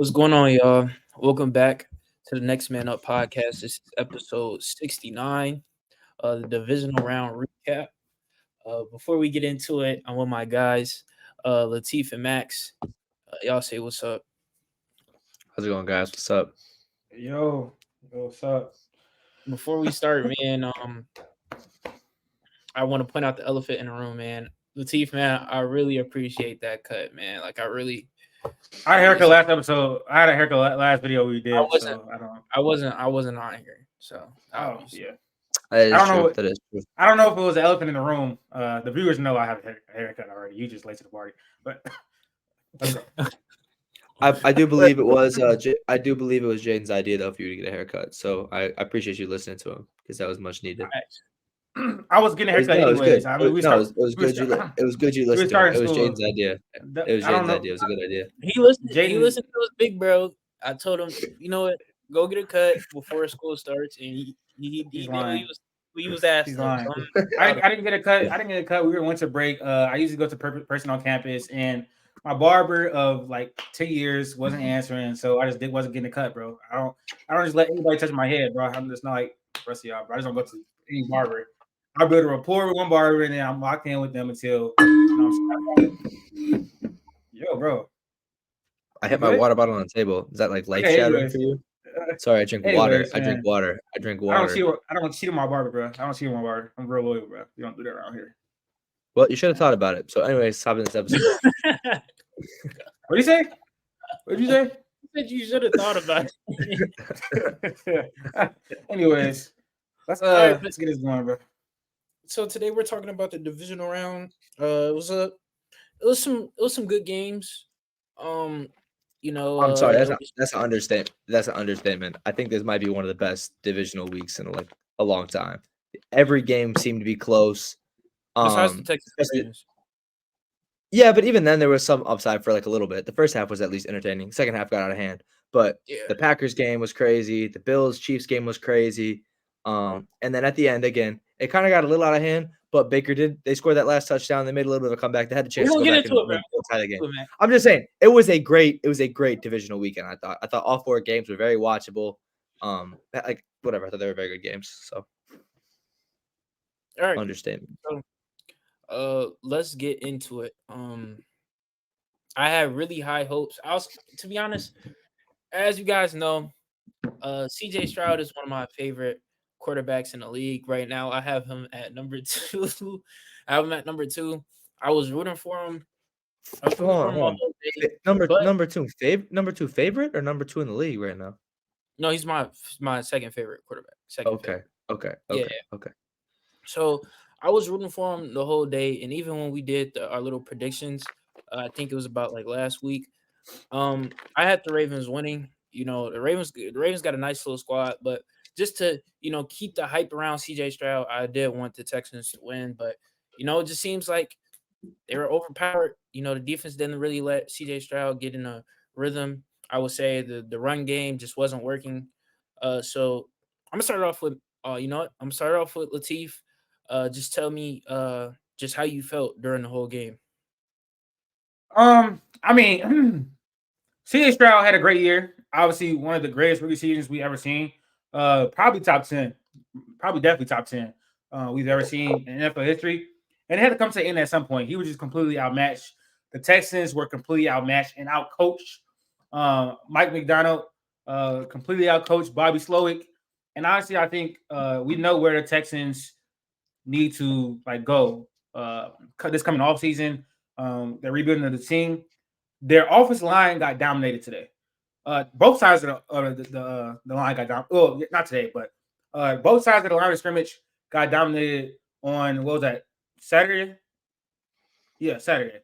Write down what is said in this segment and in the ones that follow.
What's going on, y'all? Welcome back to the Next Man Up podcast. This is episode 69, the divisional round recap. Before we get into it, I'm with my guys, Latif and Max. Y'all say what's up. How's it going, guys? What's up? Yo, what's up? Before we start, man, I want to point out the elephant in the room, man. Latif, man, I really appreciate that cut, man. Like, I had a haircut it's, last episode. I had a haircut last video we I did, wasn't, so I don't. I wasn't on here, so Oh obviously. yeah, That I is don't true. know. That is true. I don't know if it was the elephant in the room. The viewers know I have a haircut already. You just late to the party, but let's go. I do believe it was. I do believe it was Jaden's idea though for you to get a haircut. So I appreciate you listening to him because that was much needed. I was getting a haircut No, it was good. anyways. I mean, It was good. It was good. You we were listened to him. starting It was school. Jaden's idea. It was I don't Jaden's know. idea. It was a good idea. He listened. He Jaden, listened to his big bro. I told him, you know what, go get a cut before school starts, and he he's did what lying. he was asking. He's So lying. I'm proud of I didn't get a cut. I didn't get a cut. We were in winter break. I usually go to person on campus, and my barber of like 10 years wasn't answering, so I just wasn't getting a cut, bro. I don't just let anybody touch my head, bro. I'm just not like the rest of y'all, bro. I just don't go to any barber. I build a rapport with one barber, and then I'm locked in with them until yo, bro. I You hit my good? water bottle on the table. Is that like life Okay, shattering anyways. for you? Sorry, I drink water. Anyways, I drink man. water. I drink I don't water. cheat on my barber, bro. I don't cheat on my barber. I'm real loyal, bro. You don't do that around here. Well, you should have thought about it. So, anyways, top of this episode. it. What do you say? What did you say? You should have thought about it. Anyways, let's right, let's get this going, bro. So today we're talking about the divisional round. It was some good games. Um, I'm sorry. there was, That's an understatement. That's an understatement. I think this might be one of the best divisional weeks in like a long time. Every game seemed to be close. besides the Texans. especially- Ravens. Yeah, but even then there was some upside for like a little bit. The first half was at least entertaining. Second half got out of hand. But Yeah. the Packers game was crazy. The Bills Chiefs game was crazy. And then at the end again, it kind of got a little out of hand. But they scored that last touchdown. They made a little bit of a comeback. They had the We're chance to gonna go get back into and it, man. tie the game. Man. I'm just saying it was a great divisional weekend. I thought all four games were very watchable. Like whatever. I thought they were very good games. So All right. understatement. Let's get into it. I had really high hopes. To be honest, as you guys know, CJ Stroud is one of my favorite quarterbacks in the league right now. I have him at number 2. I have him at number 2. I was rooting for him. I was rooting for him all day, Number but- number two favorite or number 2 in the league right now? No, he's my second favorite quarterback. Second favorite. Okay. So I was rooting for him the whole day, and even when we did our little predictions, I think it was about like last week. I had the Ravens winning. You know, the Ravens got a nice little squad, but just to keep the hype around CJ Stroud, I did want the Texans to win. But it just seems like they were overpowered. The defense didn't really let CJ Stroud get in a rhythm. I would say the run game just wasn't working. So I'm gonna start off with I'm gonna start off with Latif. Just tell me just how you felt during the whole game. I mean, CJ Stroud had a great year. Obviously, one of the greatest rookie seasons we ever seen. Probably top 10, probably definitely top 10 we've ever seen in NFL history. And it had to come to an end at some point. He was just completely outmatched. The Texans were completely outmatched and outcoached. Mike McDonald completely outcoached Bobby Slowick. And honestly, I think we know where the Texans need to go. This coming off season, they're rebuilding the team. Their offensive line got dominated today. Both sides of the line got dominated. Well, not today, but both sides of the line of scrimmage got dominated on, what was that, Saturday? Yeah, Saturday.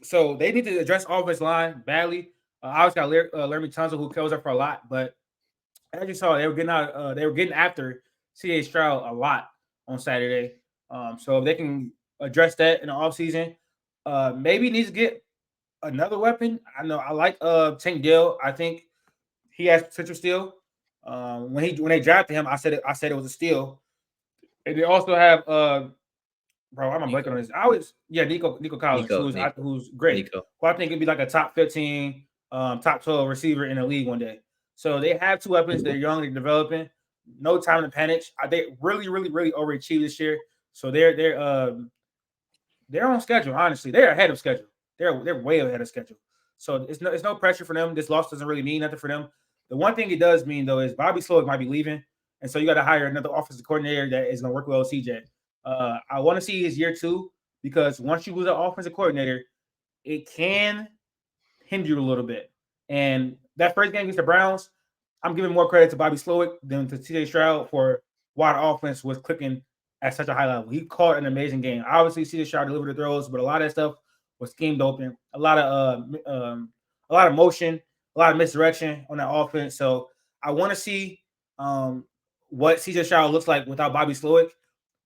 So they need to address offensive line badly. I always got Laramie Tunsil, who kills up for a lot, but as you saw, they were getting after C.A. Stroud a lot on Saturday. So if they can address that in the offseason, maybe needs to get another weapon. I know I like Tank Dell. I think he has potential still. When they drafted him, I said it was a steal. And they also have bro, I'm blanking on this. Nico Collins, Nico. who's great. Nico. Well, I think it'd be like a top 15 top 12 receiver in the league one day. So they have two weapons. They're young, they're developing. No time to panic. They really, really, really overachieved this year. So they're on schedule. Honestly, they're ahead of schedule. They're way ahead of schedule. So it's no pressure for them. This loss doesn't really mean nothing for them. The one thing it does mean though is Bobby Slowick might be leaving, and so you got to hire another offensive coordinator that is going to work well with CJ. I want to see his year 2 because once you lose an offensive coordinator, it can hinder you a little bit. And that first game against the Browns, I'm giving more credit to Bobby Slowick than to CJ Stroud for why the offense was clicking at such a high level. He caught an amazing game. Obviously, CJ Stroud delivered the throws, but a lot of that stuff was schemed open. A lot of motion, a lot of misdirection on that offense. So I want to see what CJ Stroud looks like without Bobby Slowick.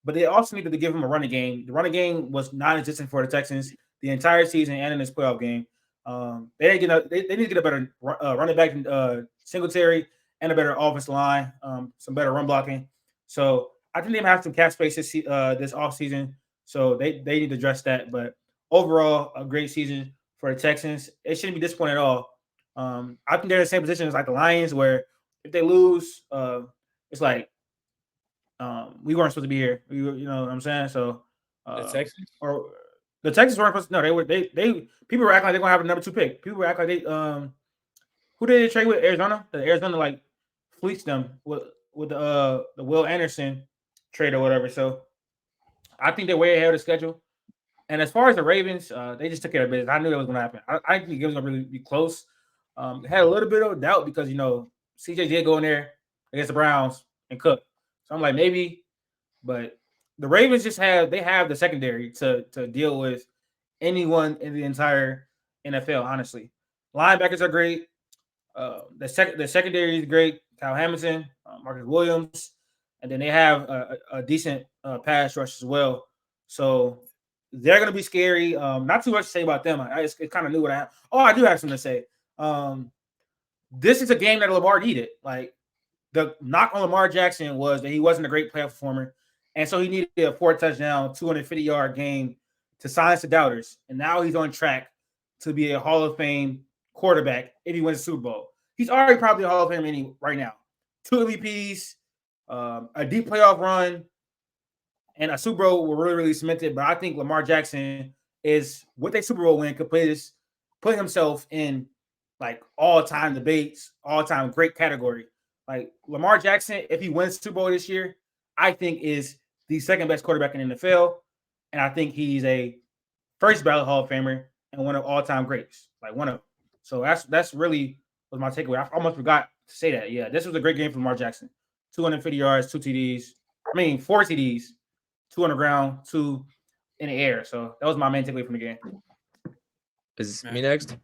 But they also needed to give him a running game. The running game was non-existent for the Texans the entire season and in this playoff game. They need to get a better running back Singletary and a better offensive line, some better run blocking. So I think they have some cap space this offseason. So they need to address that. But overall, a great season for the Texans. It shouldn't be disappointing at all. I think they're in the same position as like the Lions, where if they lose, it's like we weren't supposed to be here. You know what I'm saying? So The Texans? or the Texans weren't supposed to. No, they people were acting like they're gonna have a number 2 pick. People were acting like they who did they trade with? Arizona? Arizona like fleeced them with the Will Anderson trade or whatever. So I think they're way ahead of the schedule. And as far as the Ravens, they just took care of business. I knew that was going to happen. I think it was going to really be close. Had a little bit of doubt because, CJ did go in there against the Browns and cook. So I'm like, maybe. But the Ravens have the secondary to deal with anyone in the entire NFL, honestly. Linebackers are great. The secondary is great. Kyle Hamilton, Marcus Williams. And then they have a decent pass rush as well. So they're going to be scary. Not too much to say about them. I just kind of knew what I have. Oh, I do have something to say. This is a game that Lamar needed. Like, the knock on Lamar Jackson was that he wasn't a great playoff performer. And so he needed a 4-touchdown, 250-yard game to silence the doubters. And now he's on track to be a Hall of Fame quarterback if he wins the Super Bowl. He's already probably a Hall of Fame right now. 2 MVPs, a deep playoff run, and a Super Bowl were really, really cemented. But I think Lamar Jackson is, with a Super Bowl win, could put himself in like all-time debates, all-time great category. Like Lamar Jackson, if he wins Super Bowl this year, I think is the second best quarterback in the NFL. And I think he's a first ballot Hall of Famer and one of all-time greats. Like one of them. So that's really was my takeaway. I almost forgot to say that. Yeah, this was a great game for Lamar Jackson. 250 yards, 4 TDs, 2 on the ground, 2 in the air. So that was my main takeaway from the game. Is me next?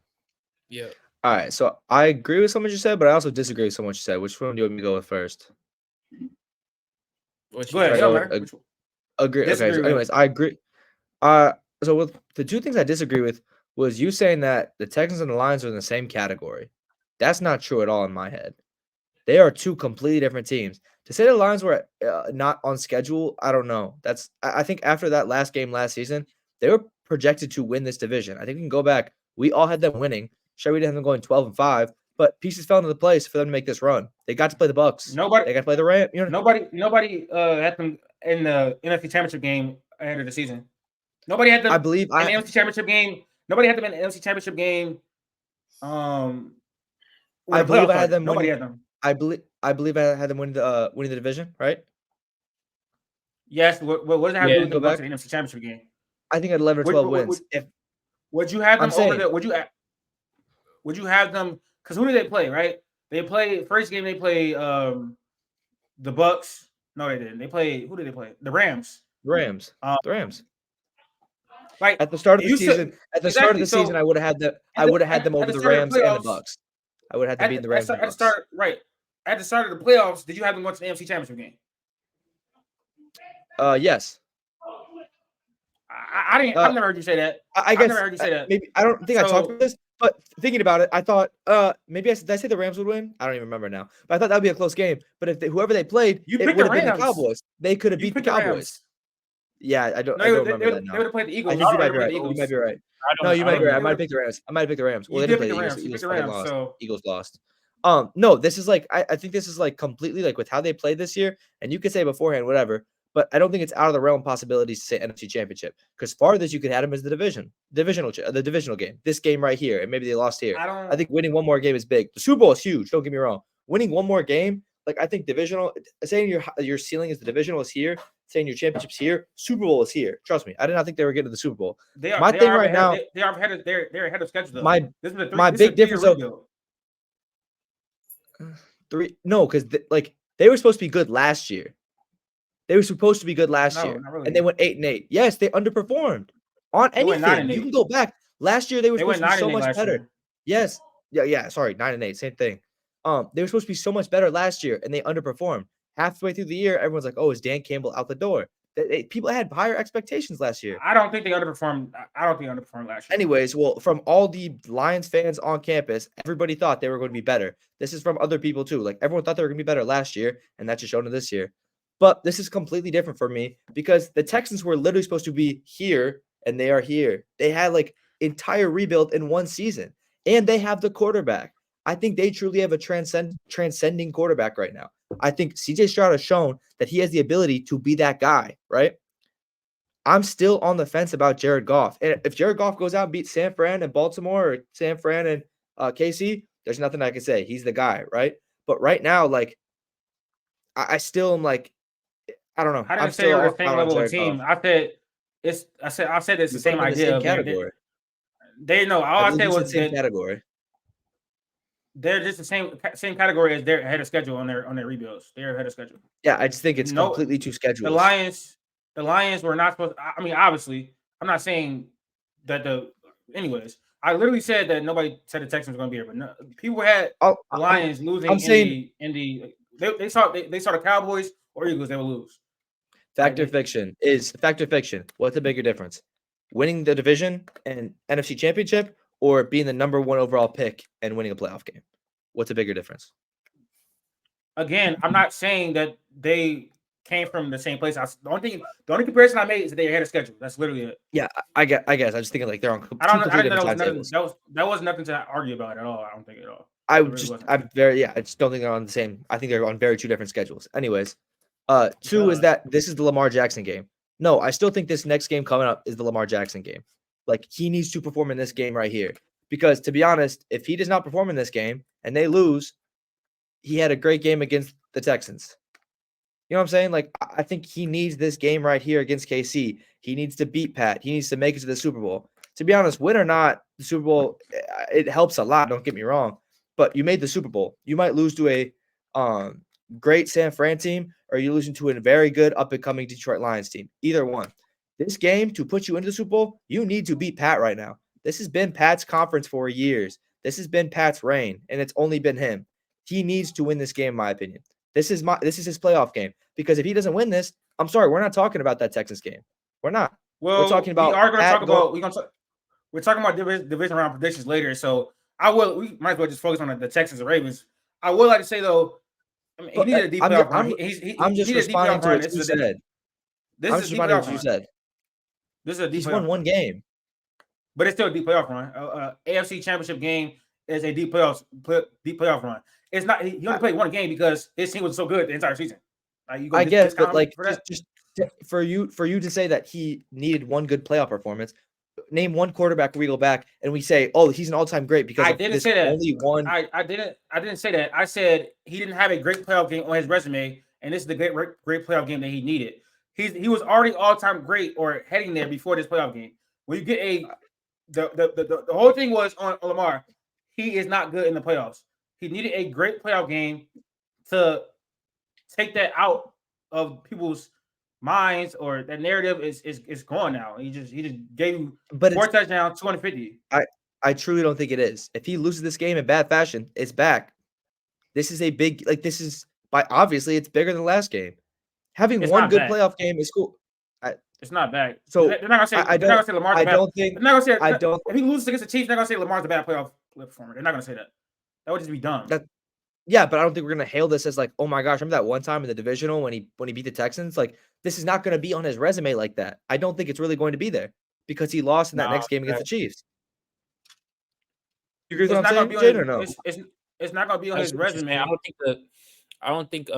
Yeah. All right. So I agree with something you said, but I also disagree with something you said. Which one do you want me to go with first? Go ahead. Agree. Okay. So anyways, I agree. So with the two things I disagree with was you saying that the Texans and the Lions are in the same category. That's not true at all in my head. They are 2 completely different teams. To say the Lions were not on schedule, I don't know. I think after that last game last season, they were projected to win this division. I think we can go back. We all had them winning. Sure, we didn't have them going 12-5, but pieces fell into place for them to make this run. They got to play the Bucs. They got to play the Rams. Nobody had them in the NFC Championship game ahead of the season. Nobody had them. I believe in the NFC Championship game. Nobody had them in the NFC Championship game. I believe I had them. Nobody had them. I believe I had them winning the division, right? Yes. What does it have to do with the Bucs in the NFC Championship game? I think at 11 or 12 wins. Would you have them Would you have them? Because who did they play? Right? They played first game. They played the Bucs. No, they didn't. They played. Who did they play? The Rams. The Rams. Like at the start of the season. At the start of the season, I would have had them. I would have had them over the Rams and the Bucs. I would have had to beat the Rams. At the start, right? At the start of the playoffs, did you have them going to the NFC Championship game? Yes. I didn't. I've never heard you say that. I guess. I've never heard you say that. Maybe I don't think I talked about this, but thinking about it, I thought maybe did I say the Rams would win? I don't even remember now. But I thought that would be a close game. But if whoever they played, it would have been the Cowboys. They could have beat the Cowboys. Yeah, I don't No, remember that they now. would have played the I Eagles. think you They might would be have right. played the You might Eagles. be right. I No, don't. you I might be don't. right. I might have picked the Rams. I might have picked the Rams. Well, You they didn't did play pick the the Eagles. Rams. The You picked Eagles the fucking Rams. lost. So Eagles lost. No, this is like I think this is like completely like with how they played this year, and you could say beforehand, whatever, but I don't think it's out of the realm of possibilities to say NFC Championship. Because farthest you could have them is the divisional game. This game right here, and maybe they lost here. I I don't. think winning one more game is big. The Super Bowl is huge. Don't get me wrong. Winning one more game, like I think divisional, saying your ceiling is the divisional is here, saying your championship's here, Super Bowl is here. Trust me, I did not think they were getting to the Super Bowl. They are. My They thing are right ahead. now, They are ahead of. They're ahead of schedule though. my This is a my This is a big 3-year difference though, rebuild. because like they were supposed to be good last year. They were supposed to be good last No, year, not really. and they went 8-8. Yes, they underperformed on They went anything. 9-8. You can go back. Last year they were They supposed went to be so 9-8 much last better. year. Yes, yeah. Sorry, 9-8, same thing. They were supposed to be so much better last year, and they underperformed. Halfway through the year, everyone's like, "Oh, is Dan Campbell out the door?" People had higher expectations last year. I don't think they underperformed. I don't think they underperformed last year. Anyways, well, from all the Lions fans on campus, everybody thought they were going to be better. This is from other people too. Like everyone thought they were going to be better last year, and that just shown in this year. But this is completely different for me because the Texans were literally supposed to be here, and they are here. They had like entire rebuild in one season, and they have the quarterback. I think they truly have a transcending quarterback right now. I think CJ Stroud has shown that he has the ability to be that guy, right? I'm still on the fence about Jared Goff. And if Jared Goff goes out and beats San Fran and Baltimore or San Fran and KC, there's nothing I can say. He's the guy, right? But right now, like, I still am like, I don't know. I I'm didn't say they still were the out same on level of Jared Goff. team. I said it's. I said it's You the put same them in the idea. same category. They know. All I I believe said you said was same that category. they're just the same category as they're ahead of schedule on their rebuilds. They're ahead of schedule. Yeah, I just think it's No, completely two schedules. The Lions were not supposed. I mean, obviously, I'm not saying that the. Anyways, I literally said that nobody said the Texans were going to be here, but no, people had the Lions losing. I'm saying they saw the Cowboys or Eagles. They would lose. Fact or fiction. What's the bigger difference? Winning the division and NFC Championship or being the number one overall pick and winning a playoff game? What's the bigger difference? Again, I'm not saying that they came from the same place. The only comparison I made is that they're ahead of schedule. That's literally it. Yeah, I guess. I'm just thinking like they're on two I don't completely know. different timetables. That was nothing to argue about at all. I don't think at all. I just don't think they're on the same. I think they're on very two different schedules. Anyways, two is that this is the Lamar Jackson game. No, I still think this next game coming up is the Lamar Jackson game. Like he needs to perform in this game right here. Because to be honest, if he does not perform in this game and they lose, he had a great game against the Texans. You know what I'm saying? Like, I think he needs this game right here against KC. He needs to beat Pat. He needs to make it to the Super Bowl. To be honest, win or not, the Super Bowl, it helps a lot. Don't get me wrong. But you made the Super Bowl. You might lose to a great San Fran team, or you're losing to a very good up-and-coming Detroit Lions team. Either one. This game, to put you into the Super Bowl, you need to beat Pat right now. This has been Pat's conference for years. This has been Pat's reign, and it's only been him. He needs to win this game, in my opinion. This is his playoff game. Because if he doesn't win this, I'm sorry, we're not talking about that Texans game. We're not. Well, we're talking about. We're talking about division round predictions later. So we might as well just focus on the Texans and Ravens. I would like to say though, I mean, he needed a deep playoff run. I'm just responding to what you said. This is a deep playoff run. This is a deep. He's won one game, but it's still a deep playoff run. AFC Championship game is a deep playoff run. It's not. He only played one game because his team was so good the entire season. I guess, but like just for you to say that he needed one good playoff performance, name one quarterback where we go back and we say, oh, he's an all-time great because I didn't say that. Only one. I didn't say that. I said he didn't have a great playoff game on his resume, and this is the great playoff game that he needed. He was already all-time great or heading there before this playoff game. When you get the whole thing was on Lamar, he is not good in the playoffs. He needed a great playoff game to take that out of people's minds, or that narrative is gone now. He just gave you 4 touchdowns, 250. I truly don't think it is. If he loses this game in bad fashion, it's back. This is a big obviously it's bigger than the last game. Having one good playoff game is cool. It's not back. So they're not gonna say Lamar's bad. They're not gonna say if he loses against the Chiefs, they're not gonna say Lamar's a bad playoff performer. They're not gonna say that. That would just be dumb. Yeah, but I don't think we're gonna hail this as like, oh my gosh, remember that one time in the divisional when he beat the Texans? Like, this is not gonna be on his resume like that. I don't think it's really going to be there because he lost in that Nah, next game against the Chiefs. You agree with It's what I'm not gonna saying, be on Jade, his. or no? It's not gonna be on I his see what you're saying. resume. I don't think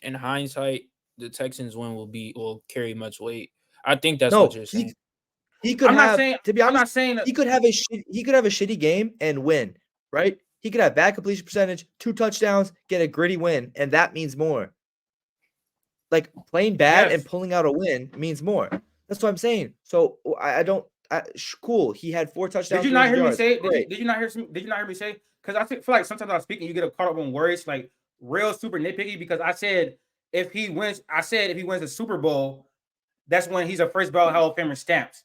in hindsight the Texans win will carry much weight. I think that's what No, you're saying. he could I'm not have, saying. to be I'm honest, not saying that. he could have a shitty game and win, right? He could have bad completion percentage, 2 touchdowns, get a gritty win, and that means more. Like playing bad and Yes. pulling out a win means more. That's what I'm saying. So I don't. Cool. He had 4 Did touchdowns, you not 300 hear me yards. say? Great. Did you not hear? Did you not hear me say? Because I feel like sometimes I'm speaking, you get caught up on words, like real super nitpicky. Because I said if he wins the Super Bowl, that's when he's a first ballot Hall of Famer stamped.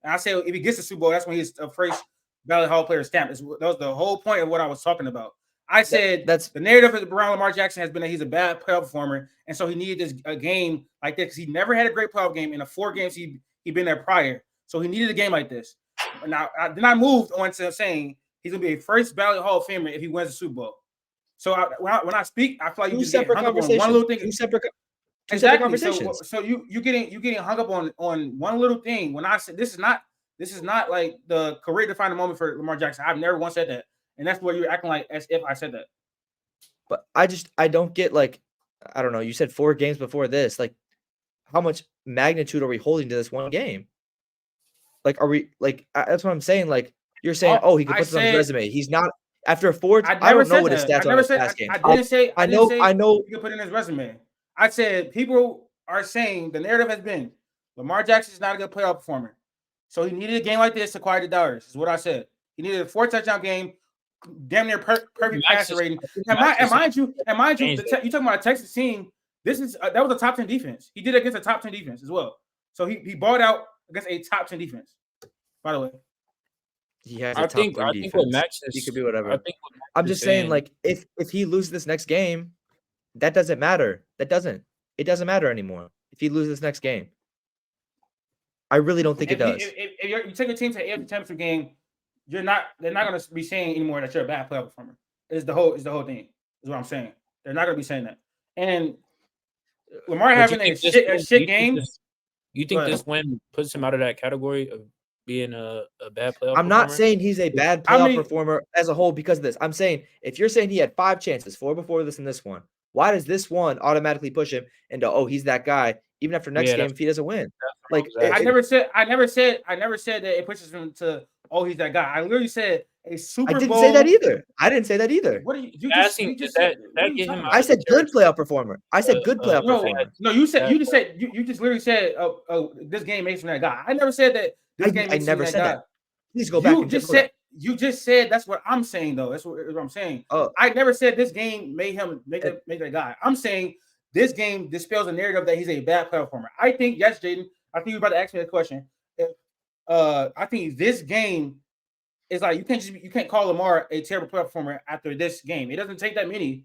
And I said if he gets the Super Bowl, that's when he's a first ballot Hall of Player stamped. That was the whole point of what I was talking about. I said That's the narrative around Lamar Jackson has been that he's a bad playoff performer, and so he needed a game like this because he never had a great playoff game in the 4 games he been there prior. So he needed a game like this. Now, then I moved on to saying he's gonna be a first ballot Hall of Famer if he wins the Super Bowl. So when I speak, I feel like you just get hung up on one little thing. Two separate Exactly. conversations. So you getting hung up on one little thing. When I said this is not like the career defining moment for Lamar Jackson. I've never once said that, and that's what you're acting like as if I said that. But I don't get like, I don't know. You said 4 games before this. Like, how much magnitude are we holding to this one game? Like, are we like? That's what I'm saying. Like, you're saying, oh, he can put this on his resume. He's not after 4. I don't know what his stats are in his past games. I didn't say. I know. You can put it in his resume. I said people are saying the narrative has been Lamar Jackson is not a good playoff performer, so he needed a game like this to quiet the doubters. Is what I said. He needed a 4 touchdown game, damn near perfect passer rating. And mind you, you talking about a Texas team. This is that was a top 10 defense. He did it against a top 10 defense as well. So he balled out against a top 10 defense. By the way, he has a top 10 defense. Think what Max is, he could be whatever. I'm just saying, like, if he loses this next game, that doesn't matter. It doesn't matter anymore if he loses this next game. I really don't think it does. If you take a team to the AFC Championship game, they're not going to be saying anymore that you're a bad playoff performer. Is the whole thing. Is what I'm saying. They're not going to be saying that. And Lamar having a shit game. You think this win puts him out of that category of being a bad playoff I'm not saying he's a bad playoff performer as a whole because of this. I'm saying if you're saying he had 5 chances, 4 before this and this one, why does this one automatically push him into, oh, he's that guy, even after next game if he doesn't win? Like, I never said that it pushes him to, oh, he's that guy. I literally said a Super Bowl. I didn't say that either. What are you just said? I said good playoff performer. I said good playoff performer. No, you just literally said, oh, this game makes him that guy. I never said that. This game makes him that guy. Please go back. You just said that's what I'm saying though. That's what I'm saying. I never said this game made him make that guy. I'm saying this game dispels the narrative that he's a bad playoff performer. I think yes, Jaden. I think you're about to ask me that question. I think this game is like you can't call Lamar a terrible playoff performer after this game. It doesn't take that many.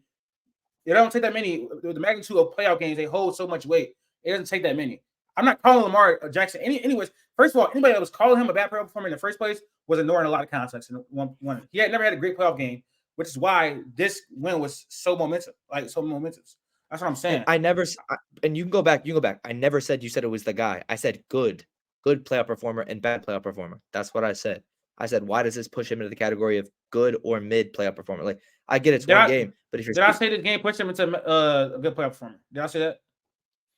It don't take that many. The magnitude of playoff games, they hold so much weight. It doesn't take that many. I'm not calling Lamar Jackson. Anyways, first of all, anybody that was calling him a bad playoff performer in the first place was ignoring a lot of context. And one, he had never had a great playoff game, which is why this win was so momentous. That's what I'm saying. And you can go back. I never said you said it was the guy. I said good playoff performer and bad playoff performer. That's what I said. I said, why does this push him into the category of good or mid playoff performer? Like, I get it's one game, but if you're I say this game pushed him into a good playoff performer? Did I say that?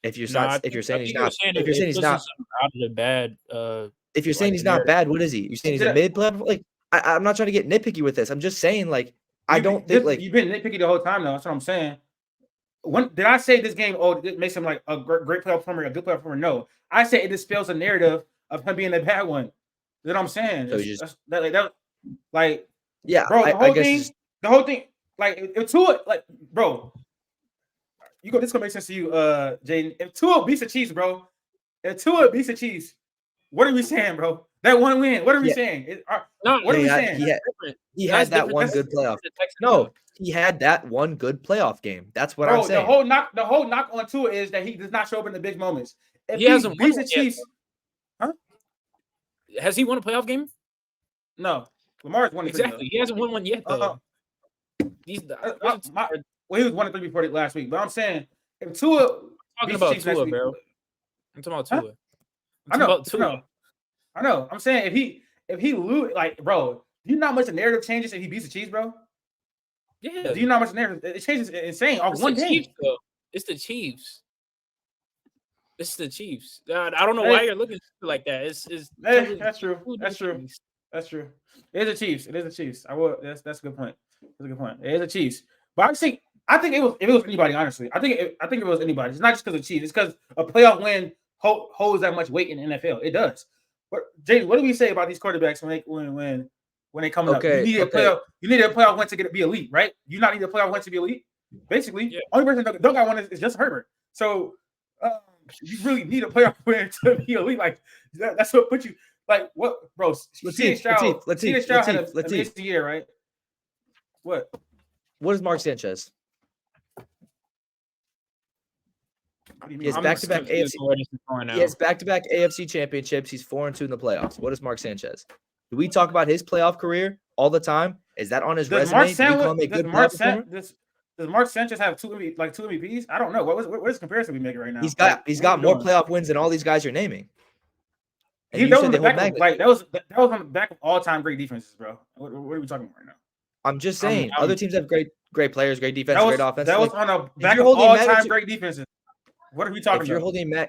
If you're saying he's not out of the bad, if you're saying he's not bad, what is he? You're saying he's a mid playoff? Like, I'm not trying to get nitpicky with this. I'm just saying, like, I don't think like you've been nitpicky the whole time though. That's what I'm saying. When did I say this game? Oh, it makes him like a great playoff performer, a good playoff performer? No, I say it dispels the narrative of him being a bad one. You know what I'm saying? So yeah, bro. The whole thing, like if Tua, like, bro, this gonna make sense to you, Jaden. If Tua beats the Chiefs, bro, what are we saying, bro? That one win. What are we saying? What are we saying? He had that one good playoff. No, he had that one good playoff game. That's what I'm saying. The whole knock on Tua is that he does not show up in the big moments. If he hasn't beats the Chiefs, huh? Has he won a playoff game? No. Lamar's won exactly. He hasn't won one yet, though. These he was 1-3 before the last week. But I'm saying if Tua talking about Tua, bro. I'm talking about Tua. I know. I'm saying if he lose, like, bro, do you know how much the narrative changes if he beats the Chiefs, bro? Yeah. Do you know how much the narrative it changes insane off one game? Chiefs, though. It's the Chiefs. It's the Chiefs. I don't know why you're looking like that. It's totally that's true. That's true. That's true. It is the Chiefs. It is the Chiefs. That's a good point. That's a good point. It is the Chiefs. But I think if it was anybody, honestly. I think it was anybody. It's not just because of Chiefs. It's because a playoff win holds that much weight in the NFL. It does. But James, what do we say about these quarterbacks when they come up? You need a playoff win to be elite, right? You not need a playoff win to be elite. Basically, only person that don't got one is just Herbert. So you really need a playoff win to be elite. Like that's what put you like what, bro? Latif had an amazing year, right? What is Mark Sanchez? He has back-to-back AFC. He has back-to-back AFC championships. He's 4-2 in the playoffs. What is Mark Sanchez? Do we talk about his playoff career all the time? Is that on his resume? Does Mark Sanchez have two MVPs? I don't know. What is comparison we making right now? He's got more playoff wins than all these guys you're naming. And that was on the back of all-time great defenses, bro. What are we talking about right now? I'm just saying, other teams have great players, great defense, great offense. That was on the back of all-time great defenses. What are we talking about?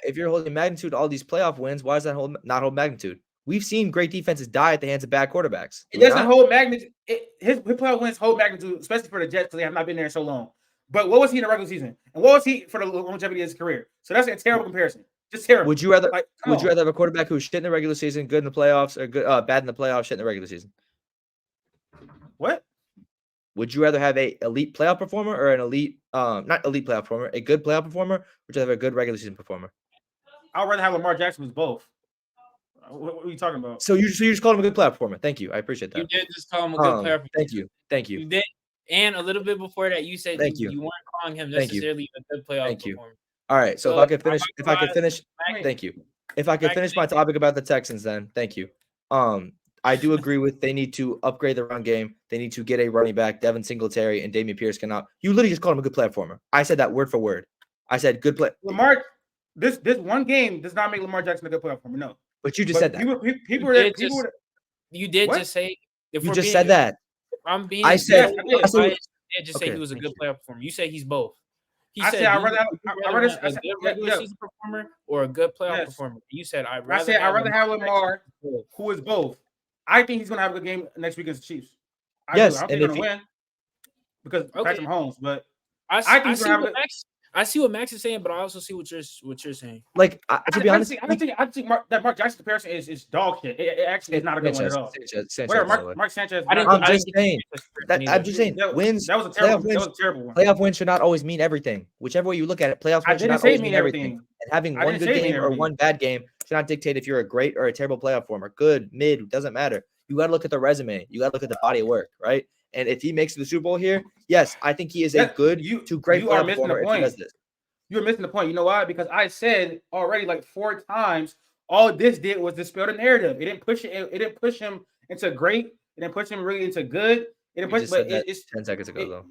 If you're holding magnitude to all these playoff wins, why does that not hold magnitude? We've seen great defenses die at the hands of bad quarterbacks. It doesn't hold magnitude. His playoff wins hold magnitude, especially for the Jets because they have not been there so long. But what was he in the regular season? And what was he for the longevity of his career? So that's a terrible comparison. Just terrible. Would you rather have a quarterback who's shit in the regular season, good in the playoffs, or bad in the playoffs, shit in the regular season? What? Would you rather have a elite playoff performer or an elite, not elite playoff performer, a good playoff performer, or would you have a good regular season performer? I'd rather have Lamar Jackson who's both. What are you talking about? So you just called him a good playoff performer. Thank you. I appreciate that. You did just call him a good playoff performer. Thank you. You did. And a little bit before that, you said you weren't calling him necessarily a good playoff performer. All right. So if I could finish, thank you. If I could finish my topic about the Texans, then thank you. I do agree with they need to upgrade the run game. They need to get a running back. Devin Singletary and Dameon Pierce cannot. You literally just called him a good playoff performer. I said that word for word. I said good play. Lamar, this one game does not make Lamar Jackson a good playoff performer. No. But you just said that. You did just say. You just said that. I'm being. I said. Just say he was a good playoff performer. You say he's both. I'd rather have a good regular season performer or a good playoff performer. You said I'd rather have Lamar, who is both. I think he's gonna have a good game next week against the Chiefs. I don't think he's gonna win because Patrick Mahomes, but I think he's gonna have I see what Max is saying, but I also see what you're saying. Like to be honest, I think that Mark Jackson comparison is dog shit. It actually is not a good one at all. Mark Sanchez. I'm just saying. Wins. That was a terrible one. Playoff wins should not always mean everything. Whichever way you look at it, playoff wins should not always mean everything. And having one good game or one bad game should not dictate if you're a great or a terrible playoff performer. Good, mid, doesn't matter. You got to look at the resume. You got to look at the body of work, right? And if he makes the Super Bowl here, yes, I think he is a good to great playoff performer if he does this. You're missing the point. You know why? Because I said already like 4 times, all this did was dispel the narrative. It didn't push it. It didn't push him into great. It didn't push him really into good. It didn't push. But it's 10 seconds ago though.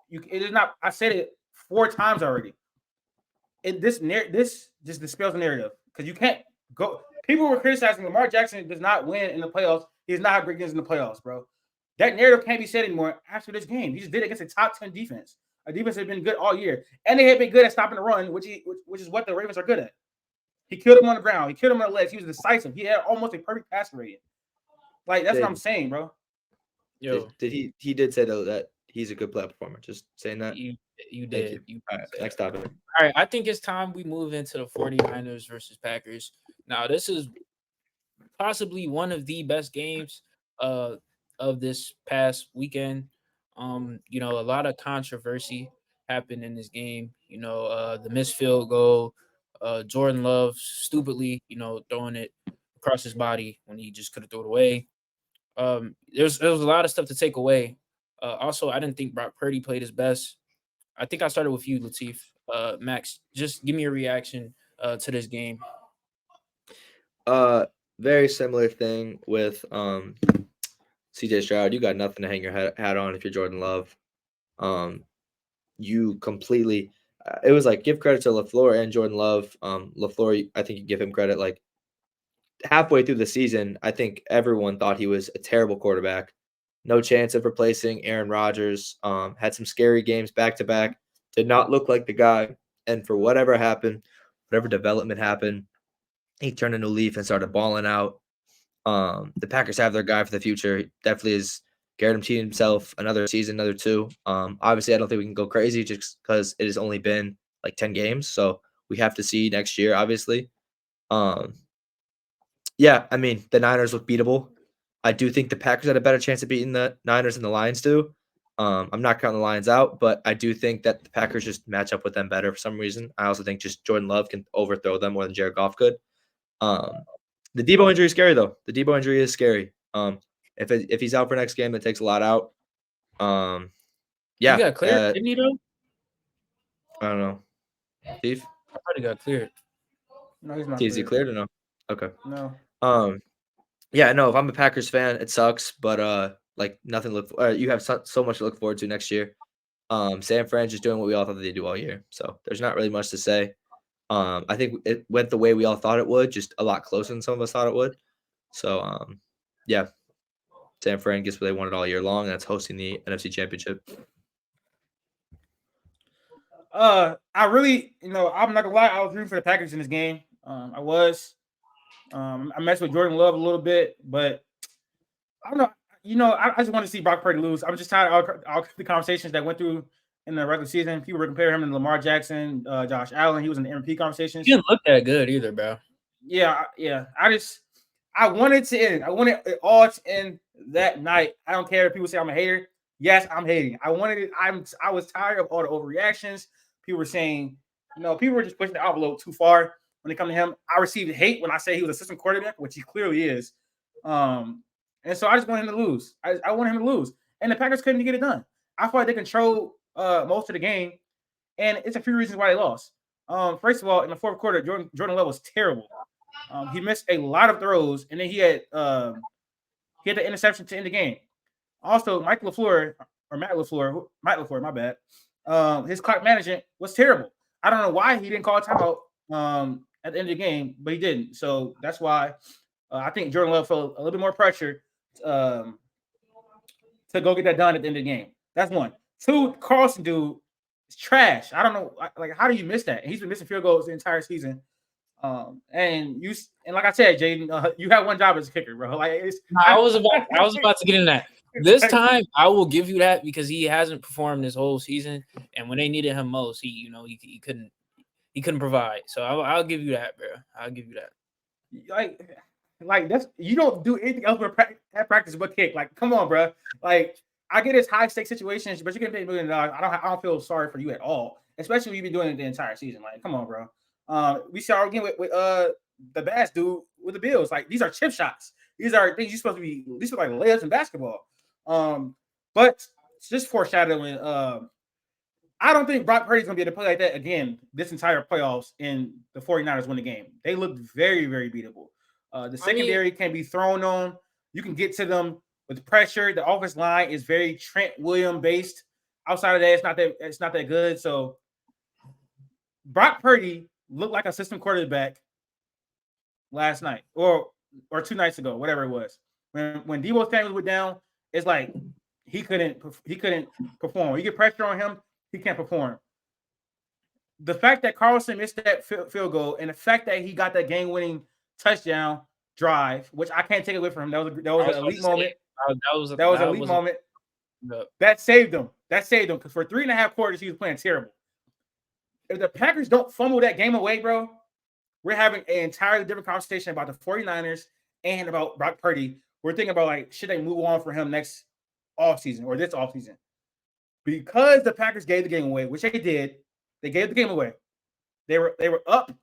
It is not. I said it 4 times already. This just dispels the narrative because you can't go. People were criticizing Lamar Jackson does not win in the playoffs. He does not have great games in the playoffs, bro. That narrative can't be said anymore after this game. He just did it against a top 10 defense. A defense has been good all year, and they have been good at stopping the run, which is what the Ravens are good at. He killed him on the ground. He killed him on the legs. He was decisive. He had almost a perfect pass rating. Like that's what I'm saying, bro. He did say though that he's a good playoff performer. Just saying that. You did. All right, next topic. All right, I think it's time we move into the 49ers versus Packers. Now, this is possibly one of the best games of this past weekend. A lot of controversy happened in this game. The missed field goal, Jordan Love stupidly, throwing it across his body when he just could have thrown it away. There was a lot of stuff to take away. Also, I didn't think Brock Purdy played his best. I think I started with you, Latif. Max, just give me a reaction to this game. Very similar thing with CJ Stroud. You got nothing to hang your hat on if you're Jordan Love. You completely. It was like give credit to LaFleur and Jordan Love. LaFleur, I think you give him credit. Like halfway through the season, I think everyone thought he was a terrible quarterback. No chance of replacing Aaron Rodgers. Had some scary games back to back. Did not look like the guy. And for whatever happened, whatever development happened, he turned a new leaf and started balling out. The Packers have their guy for the future. He definitely is guaranteed himself another season, another 2. Obviously, I don't think we can go crazy just because it has only been like 10 games. So we have to see next year, obviously. Yeah, I mean, the Niners look beatable. I do think the Packers had a better chance of beating the Niners than the Lions do. I'm not counting the Lions out, but I do think that the Packers just match up with them better for some reason. I also think just Jordan Love can overthrow them more than Jared Goff could. The Debo injury is scary though. The Debo injury is scary. If he's out for next game, that takes a lot out. He got cleared, didn't he though? I don't know. Steve? I thought he got cleared. No, he's not. Is he cleared or no? Okay. No. Yeah, no, if I'm a Packers fan, it sucks, but like nothing to look you have so much to look forward to next year. San Fran's just doing what we all thought they'd do all year. So there's not really much to say. I think it went the way we all thought it would, just a lot closer than some of us thought it would. So yeah. San Fran gets what they wanted all year long, and that's hosting the NFC Championship. I really, I'm not gonna lie, I was rooting for the Packers in this game. I was. I messed with Jordan Love a little bit, but I don't know. I just want to see Brock Purdy lose. I'm just tired of all the conversations that went through in the regular season. People were comparing him to Lamar Jackson, Josh Allen. He was in the MVP conversations. He didn't look that good either, bro. Yeah. I wanted to end. I wanted it all to end that night. I don't care if people say I'm a hater. Yes, I'm hating. I wanted it. I was tired of all the overreactions. People were saying, people were just pushing the envelope too far when it come to him. I received hate when I say he was assistant quarterback, which he clearly is. And so I just want him to lose. I want him to lose. And the Packers couldn't get it done. I feel like they controlled most of the game. And it's a few reasons why they lost. First of all, in the fourth quarter, Jordan Love was terrible. He missed a lot of throws, and then he had the interception to end the game. Also, Matt LaFleur, my bad. His clock management was terrible. I don't know why he didn't call a timeout at the end of the game, but he didn't. So that's why I think Jordan Love felt a little bit more pressure to go get that done at the end of the game. That's one. Two, Carlson dude is trash. I don't know, like, how do you miss that? He's been missing field goals the entire season. And like I said, Jaden, you have one job as a kicker, bro. Like I was about to get in that. This time I will give you that because he hasn't performed this whole season, and when they needed him most, he couldn't provide. So I'll give you that, bro. I'll give you that. Like that's, you don't do anything else at practice but kick. Like, come on, bro. Like, I get it's high stakes situations, but you get paid $1 million. I don't feel sorry for you at all, especially when you've been doing it the entire season. Like, come on, bro. We saw again with the Bass dude with the Bills. Like, these are chip shots. These are things you're supposed to be. These are like layups in basketball. But it's just foreshadowing. I don't think Brock Purdy's gonna be able to play like that again this entire playoffs, and the 49ers win the game. They look very, very beatable. The secondary can be thrown on. You can get to them with pressure. The offensive line is very Trent Williams based. Outside of that, it's not that good. So Brock Purdy looked like a system quarterback last night or 2 nights ago, whatever it was. When Debo Samuel went down, it's like he couldn't perform. You get pressure on him, he can't perform. The fact that Carlson missed that field goal and the fact that he got that game-winning touchdown drive, which I can't take away from him. That was an elite moment. That was an elite moment. That saved him. Because for 3.5 quarters, he was playing terrible. If the Packers don't fumble that game away, bro, we're having an entirely different conversation about the 49ers and about Brock Purdy. We're thinking about, like, should they move on for him next offseason or this offseason? Because the Packers gave the game away, which they did. They gave the game away. They were up.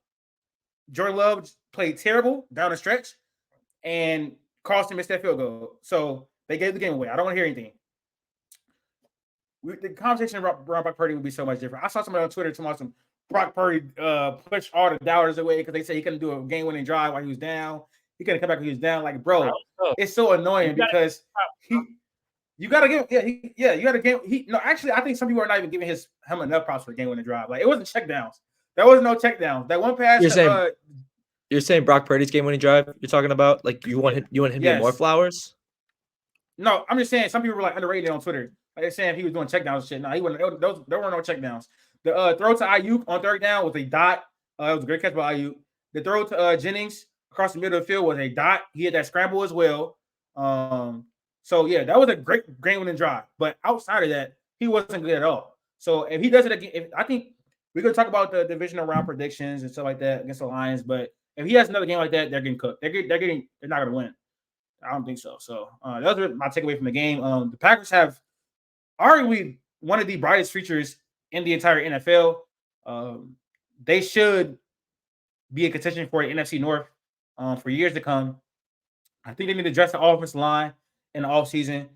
Jordan Love played terrible down the stretch, and Carlson missed that field goal. So they gave the game away. I don't want to hear anything. The conversation around Brock Purdy would be so much different. I saw somebody on Twitter talking about some Brock Purdy pushed all the doubters away because they said he couldn't do a game-winning drive while he was down. He couldn't come back when he was down. Like, bro, it's so annoying because You gotta give, you gotta give. No, actually, I think some people are not even giving him enough props for the game-winning drive. Like it wasn't checkdowns. There was no checkdowns. That one pass. You're saying Brock Purdy's game-winning drive? You're talking about like you want him to get more flowers? No, I'm just saying some people were like underrated on Twitter. Like they're saying he was doing checkdowns and shit. No, he wasn't. There were no checkdowns. The throw to Ayuk on third down was a dot. It was a great catch by Ayuk. The throw to Jennings across the middle of the field was a dot. He had that scramble as well. So yeah, that was a great winning drive. But outside of that, he wasn't good at all. So if he does it again, I think we're gonna talk about the divisional round predictions and stuff like that against the Lions. But if he has another game like that, they're getting cooked. They're not gonna win. I don't think so. So those are my takeaway from the game. The Packers have arguably one of the brightest futures in the entire NFL. They should be a contention for the NFC North for years to come. I think they need to address the offensive line in the offseason,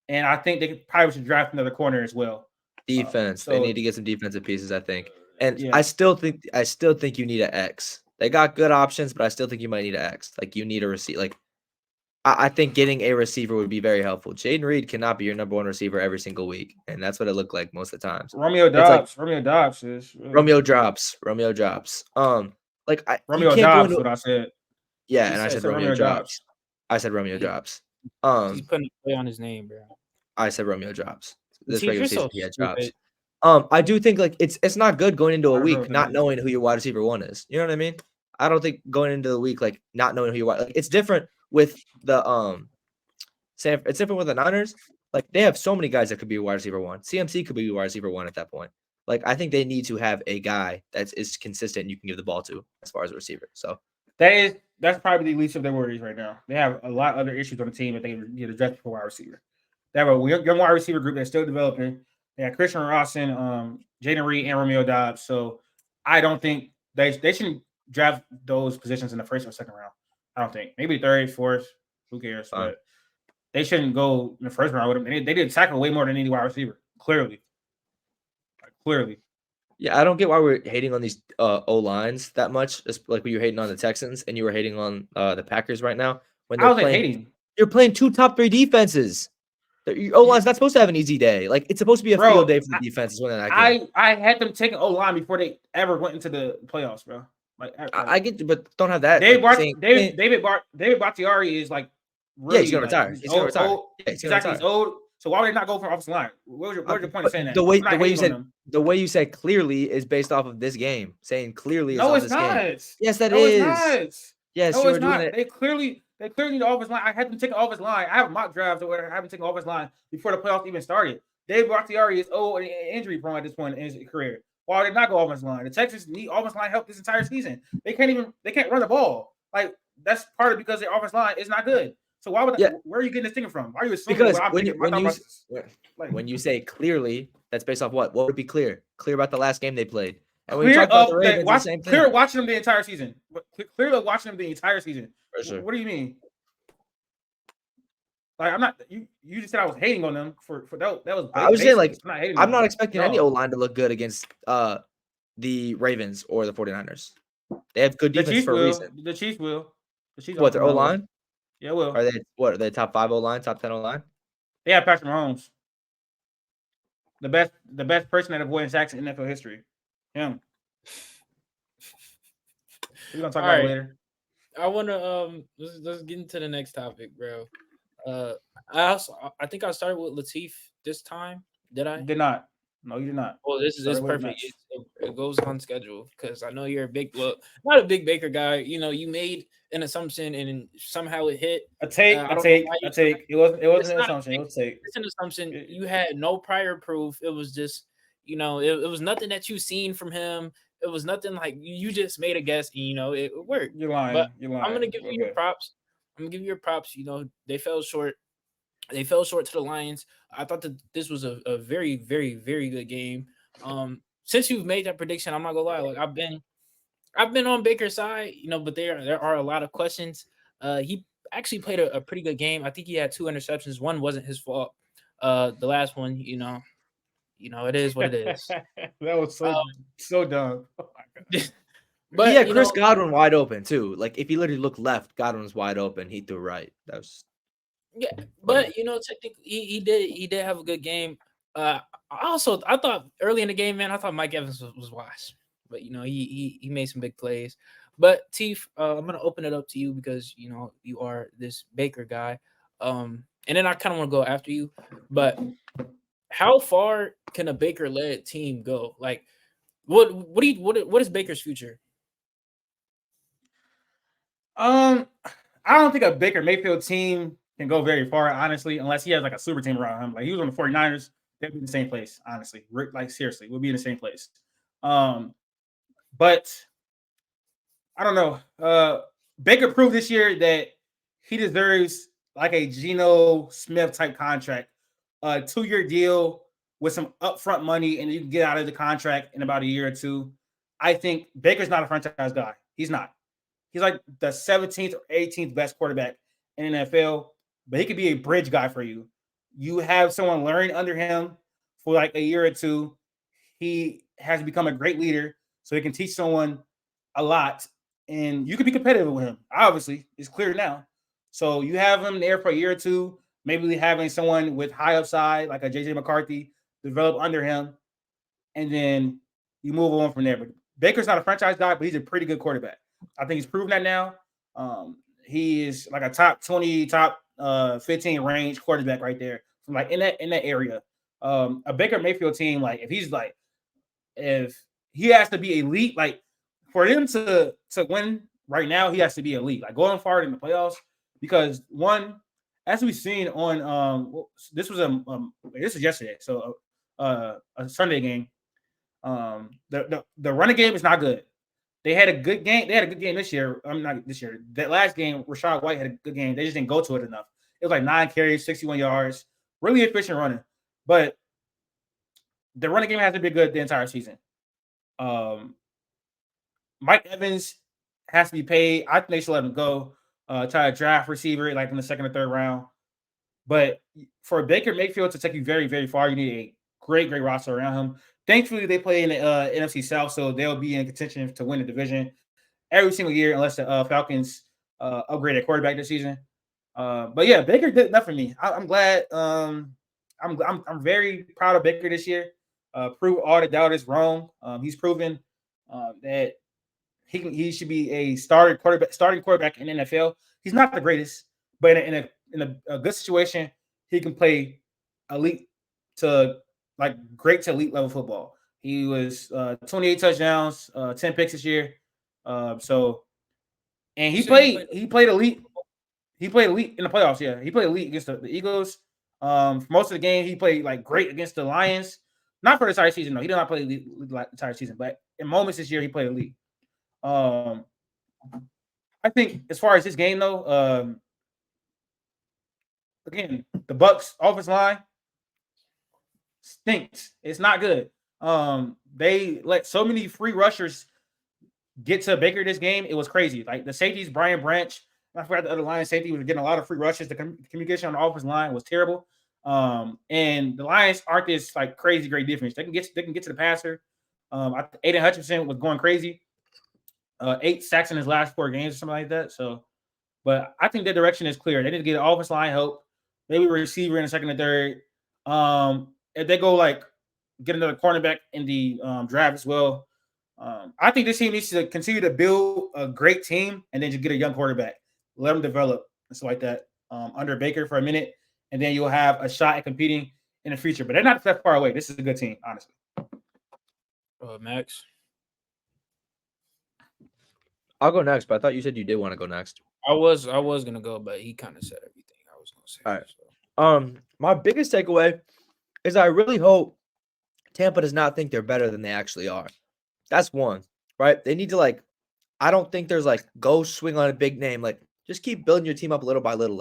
and I think they probably should draft another corner as well. Defense. They need to get some defensive pieces, I think. And I still think you need an X. They got good options, but I still think you might need an X. Like you need a receiver. Like I think getting a receiver would be very helpful. Jaden Reed cannot be your number one receiver every single week, and that's what it looked like most of the times. Romeo Dobbs. Romeo drops. Romeo Dobbs. What I said. Yeah, and I said Romeo drops. I said Romeo drops. He's putting a play on his name, bro. I said Romeo drops. This regular season, he had drops. I do think like it's not good going into a week not knowing who your wide receiver one is. You know what I mean? I don't think going into the week like not knowing who your wide. Like, it's different with the it's different with the Niners. Like they have so many guys that could be a wide receiver one. CMC could be a wide receiver one at that point. Like I think they need to have a guy that is consistent and you can give the ball to as far as a receiver. So that's probably the least of their worries right now. They have a lot of other issues on the team that they need to address for wide receiver. They have a young wide receiver group that's still developing. They have Christian Rawson, Jaden Reed, and Romeo Dobbs. So I don't think they shouldn't draft those positions in the first or second round. I don't think. Maybe third, fourth. Who cares? But they shouldn't go in the first round with them. They did tackle way more than any wide receiver. Clearly. Yeah, I don't get why we're hating on these O-lines that much. Just like when you're hating on the Texans and you were hating on the Packers right now. When they're hating? You're playing two top 3 defenses. Your O-line's not supposed to have an easy day. Like it's supposed to be a field day for the defenses when they're not good. I had them taking O-line before they ever went into the playoffs, bro. Like I get you, but don't have that. David Bakhtiari is like really, he's gonna retire. He's gonna retire. He's old. So why would they not go for offensive line? What was your point of saying that? The way you said clearly is based off of this game. Saying clearly is off this not. Game. Yes, that is. Not. Yes, no, you it's were not. doing it. They clearly need the offensive line. I had them take an offensive line. I have mock drafts where I haven't taken offensive line before the playoffs even started. David Bakhtiari is old and injury prone at this point in his career. Why did not go offensive line? The Texans need offensive line help this entire season. They can't run the ball. Like that's part of because their offensive line is not good. So why would where are you getting this thing from? Why are you assuming? Because when you say clearly, that's based off what? What would be clear? Clear about the last game they played. And when you talk about the Ravens, the same thing. Clear watching them the entire season. Clearly watching them the entire season. For sure. What do you mean? Like I'm not. You just said I was hating on them for that. That was. I was saying like I'm not expecting any O-line to look good against the Ravens or the 49ers. They have good defense for a reason. The Chiefs will. What, their O-line? Yeah, will. Are they top 5 O-line, top 10 O-line? They have Patrick Mahomes. The best person at avoiding sacks in NFL history. Him. We're gonna talk about it later. I wanna let's get into the next topic, bro. I think I started with Latif this time. Did I? Did not. No, you did not. Well, this is perfect. It goes on schedule because I know you're not a big Baker guy. You know, you made an assumption and somehow it hit. A take. It wasn't an assumption. It was a take. It's an assumption. You had no prior proof. It was just, you know, it was nothing that you've seen from him. It was nothing like you just made a guess and, you know, it worked. You're lying. But you're lying. I'm going to give you your props. You know, they fell short. They fell short to the Lions. I thought that this was a very, very, very good game. Since you've made that prediction, I'm not gonna lie. Like I've been on Baker's side, you know, but there are a lot of questions. He actually played a pretty good game. I think he had 2 interceptions. One wasn't his fault. The last one, you know, it is what it is. That was so dumb. Oh my God. But he had Chris Godwin wide open too. Like if he literally looked left, Godwin was wide open. He threw right. That was. Yeah, but technically he did have a good game. I thought early in the game, man, I thought Mike Evans was washed, but he made some big plays. But Teef, I'm gonna open it up to you because you are this Baker guy, and then I kind of want to go after you. But how far can a Baker led team go? Like, what is Baker's future? I don't think a Baker Mayfield team can go very far, honestly, unless he has like a super team around him. Like he was on the 49ers, they'd be in the same place, honestly. Like seriously, we'll be in the same place. But I don't know. Baker proved this year that he deserves like a Geno Smith type contract, a 2-year deal with some upfront money, and you can get out of the contract in about a year or two. I think Baker's not a franchise guy. He's not. He's like the 17th or 18th best quarterback in the NFL, but he could be a bridge guy for you. You have someone learn under him for like a year or two. He has become a great leader, so he can teach someone a lot, and you could be competitive with him. Obviously, it's clear now. So you have him there for a year or two, maybe having someone with high upside like a JJ McCarthy develop under him, and then you move on from there. But Baker's not a franchise guy, but he's a pretty good quarterback. I think he's proven that now. He is like a top 20, top 15 range quarterback right there, from like in that area. A Baker Mayfield team, like if he has to be elite, like for them to win right now, he has to be elite. Like going forward in the playoffs, because one, as we've seen on this is yesterday, so a Sunday game. The running game is not good. They had a good game. They had a good game this year. I'm not this year. That last game, Rashad White had a good game. They just didn't go to it enough. It was like 9 carries, 61 yards, really efficient running. But the running game has to be good the entire season. Mike Evans has to be paid. I think they should let him go. Try to draft receiver like in the second or third round. But for Baker Mayfield to take you very, very far, you need a great roster around him. Thankfully, they play in the NFC South, so they'll be in contention to win the division every single year, unless the Falcons upgrade their quarterback this season. But yeah, Baker did enough for me. I'm glad. I'm very proud of Baker this year. Prove all the doubters wrong. He's proven that he should be a starting quarterback in the NFL. He's not the greatest, but in a good situation, he can play elite to like great to elite level football. He was 28 touchdowns, 10 picks this year. So and he played elite. He played elite in the playoffs. Yeah, he played elite against the Eagles. For most of the game, he played like great against the Lions. Not for the entire season, though. He did not play elite like the entire season, but in moments this year, he played elite. I think as far as this game, though, again, the Bucs offensive line stinks. It's not good. They let so many free rushers get to Baker this game. It was crazy. Like the safeties, Brian Branch, I forgot the other line safety was getting a lot of free rushes. The communication on the offensive line was terrible. And the Lions aren't this like crazy great defense. They can get to the passer. Aiden Hutchinson was going crazy. 8 sacks in his last 4 games or something like that. So, but I think their direction is clear. They need to get offensive line help, maybe a receiver in the second and third. If they go like get another cornerback in the draft as well. I think this team needs to continue to build a great team and then just get a young quarterback, let them develop and stuff like that under Baker for a minute, and then you'll have a shot at competing in the future. But they're not that far away. This is a good team, honestly. Max, I'll go next, but I thought you said you did want to go next. I was gonna go, but he kind of said everything I was gonna say. All right. So. My biggest takeaway is I really hope Tampa does not think they're better than they actually are. That's one, right? They need to I don't think there's go swing on a big name. Just keep building your team up little by little.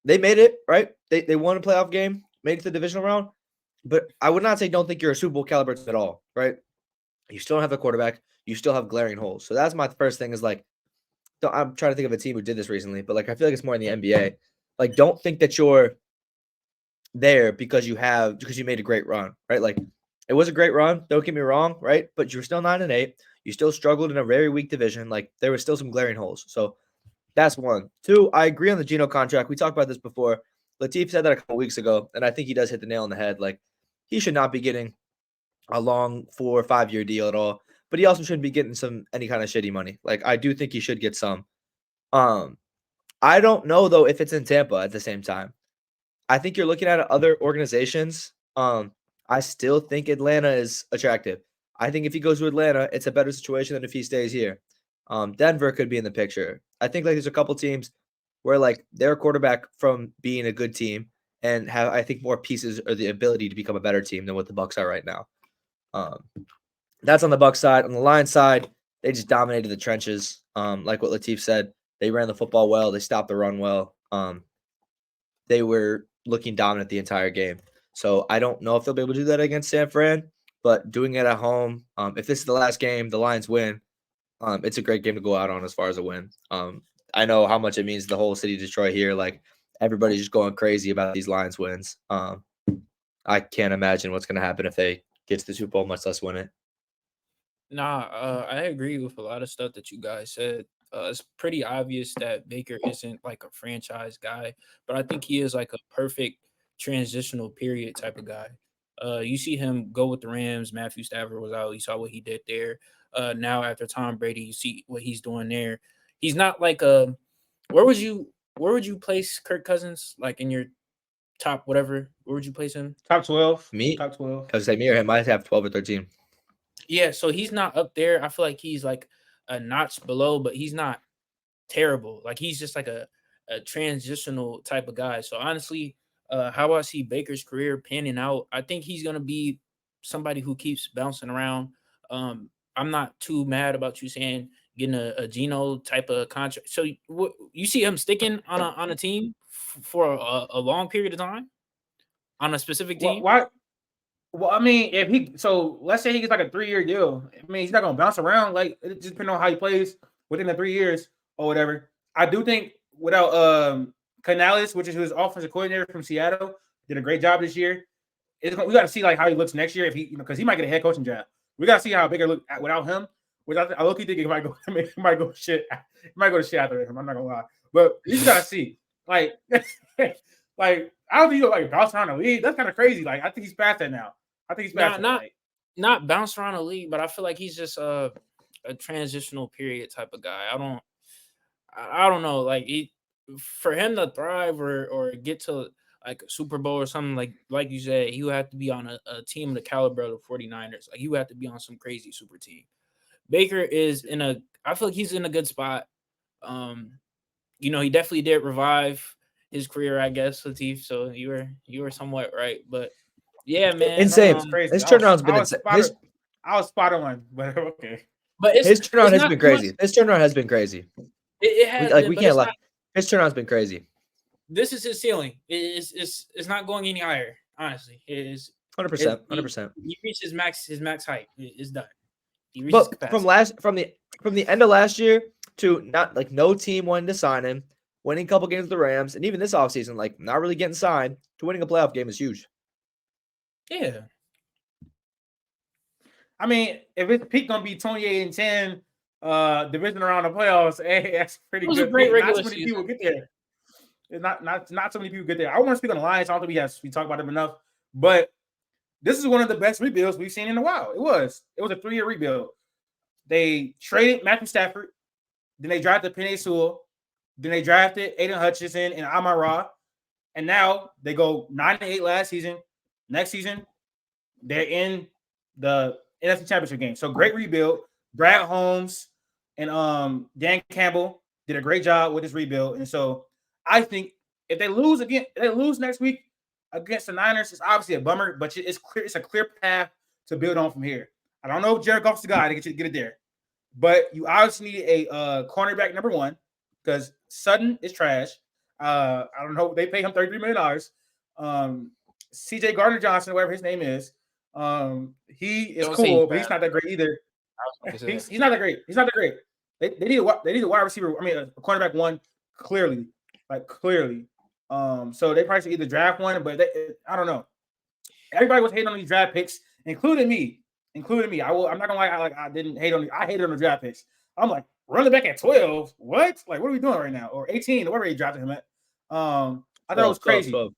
They made it, right? They won a playoff game, made it to the divisional round. But I would not say don't think you're a Super Bowl caliber at all, right? You still don't have the quarterback. You still have glaring holes. So that's my first thing is I'm trying to think of a team who did this recently, but I feel like it's more in the NBA. Don't think that you're there because you made a great run, right? It was a great run. Don't get me wrong, right? But you were still 9-8. You still struggled in a very weak division. There were still some glaring holes. So That's one. Two, I agree on the Geno contract. We talked about this before. Latif said that a couple weeks ago, and I think he does hit the nail on the head. Like, he should not be getting a long 4 or 5 year deal at all, but he also shouldn't be getting any kind of shitty money. Like, I do think he should get some. I don't know though if it's in Tampa at the same time. I think you're looking at other organizations. I still think Atlanta is attractive. I think if he goes to Atlanta, it's a better situation than if he stays here. Denver could be in the picture. I think like there's a couple teams where like their quarterback from being a good team and have I think more pieces or the ability to become a better team than what the Bucs are right now. That's on the Bucs side. On the Lions side, they just dominated the trenches. Like what Latif said, they ran the football well. They stopped the run well. They were looking dominant the entire game. So I don't know if they'll be able to do that against San Fran, but doing it at home, if this is the last game, the Lions win. It's a great game to go out on as far as a win. I know how much it means to the whole city of Detroit here. Like everybody's just going crazy about these Lions wins. I can't imagine what's going to happen if they get to the Super Bowl, much less win it. Nah, I agree with a lot of stuff that you guys said. It's pretty obvious that Baker isn't like a franchise guy, but I think he is like a perfect transitional period type of guy. You see him go with the Rams. Matthew Stafford was out. You saw what he did there. Now after Tom Brady, you see what he's doing there. He's not like a. Where would you place Kirk Cousins? Like in your top whatever? Where would you place him? Top 12. Me? Top 12. I was like, me or him, I have 12 or 13. Yeah, so he's not up there. I feel like he's like a notch below, but he's not terrible. Like he's just like a transitional type of guy. So honestly, how I see Baker's career panning out, I think he's gonna be somebody who keeps bouncing around. I'm not too mad about you saying getting a Geno type of contract. So you see him sticking on a team for a long period of time on a specific team? Why? Well, I mean, let's say he gets like a 3-year deal. I mean, he's not gonna bounce around. Like it just depends on how he plays within the 3 years or whatever. I do think without Canales, which is his offensive coordinator from Seattle, did a great job this year. We got to see like how he looks next year if he, because he might get a head coaching job. We got to see how Baker look without him. Which I look, think he might go. He might go shit. He might go to shit after him. I'm not gonna lie, but you just gotta see. Like, like I don't think he'll like bounce around the league. That's kind of crazy. Like I think he's past that now. I think he's past not bounce around the league, but I feel like he's just a transitional period type of guy. I don't know. Like for him to thrive or get to like a Super Bowl or something like you said, he would have to be on a team of the caliber of the 49ers. Like he would have to be on some crazy super team. Baker is I feel like he's in a good spot. He definitely did revive his career, I guess, Latif. So you were somewhat right. But yeah, man. Insane. His turnaround's been insane. I was spot on, but okay. But his turnaround has been crazy. His turnaround has been crazy. It has we can't lie. His turnaroun's been crazy. This is his ceiling. It's not going any higher. Honestly, it is 100%. 100%. He reached his max height. It's done. He reached but his capacity. from the end of last year to not like no team wanting to sign him, winning a couple games with the Rams, and even this offseason, like not really getting signed to winning a playoff game is huge. Yeah. I mean, if it's peak gonna be 28-10, division around the playoffs, hey, that's pretty good. Not so many people get there. Not so many people get there. I want to speak on the Lions. I don't think we talk about them enough, but this is one of the best rebuilds we've seen in a while. It was a 3-year rebuild. They traded Matthew Stafford, then they drafted Penei Sewell, then they drafted Aiden Hutchinson and Amon-Ra, and now they go 9-8 last season. Next season, they're in the NFC Championship game. So great rebuild. Brad Holmes and Dan Campbell did a great job with this rebuild. And so I think if they lose next week against the Niners, it's obviously a bummer, but it's clear. It's a clear path to build on from here. I don't know if Jared Goff's the guy to get it there, but you obviously need a cornerback number one because Sutton is trash. I don't know. They pay him $33 million. CJ Gardner-Johnson, whatever his name is, he is cool, but he's not that great either. He's not that great. He's not that great. They need a wide receiver. I mean, a cornerback one clearly. So they probably should either draft one, but I don't know. Everybody was hating on these draft picks, including me. I'm not gonna lie. I didn't hate on. I hated on the draft picks. I'm like, running back at 12. What? Like, what are we doing right now? Or 18, whatever they drafted him at. I thought it was crazy. 12.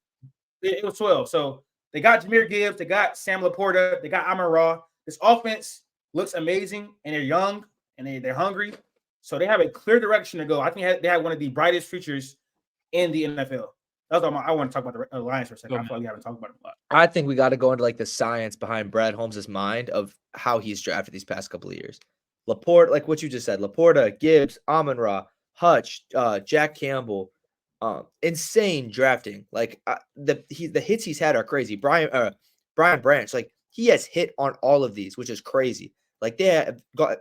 It was 12. So they got Jahmyr Gibbs, they got Sam Laporta, they got Amon-Ra. This offense looks amazing, and they're young, and they're hungry. So they have a clear direction to go. I think they have one of the brightest futures in the NFL. That's all I want to talk about the Lions for a second. I feel like we haven't talked about it a lot. I think we got to go into like the science behind Brad Holmes' mind of how he's drafted these past couple of years. Laporta, like what you just said, Laporta, Gibbs, Amon-Ra, Hutch, Jack Campbell, insane drafting. Like the hits he's had are crazy. Brian Branch, like he has hit on all of these, which is crazy. Like they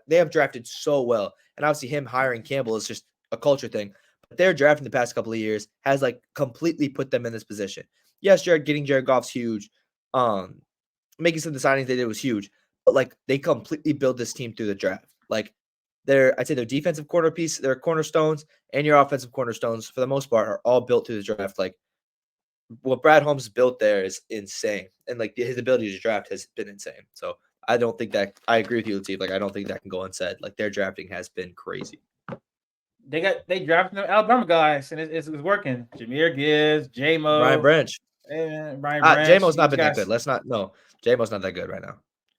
have drafted so well, and obviously him hiring Campbell is just a culture thing. But their drafting the past couple of years has like completely put them in this position. Yes, getting Jared Goff's huge. Making some of the signings they did was huge, but like they completely built this team through the draft. Like I'd say their defensive their cornerstones, and your offensive cornerstones for the most part are all built through the draft. Like what Brad Holmes built there is insane, and like his ability to draft has been insane. So I don't think that I agree with you, Latif. Like I don't think that can go unsaid. Like their drafting has been crazy. They drafted the Alabama guys, and it's working. Jahmyr Gibbs, J-Mo, Brian Branch. And Brian Branch. J-Mo's not been that good. J-Mo's not that good right now.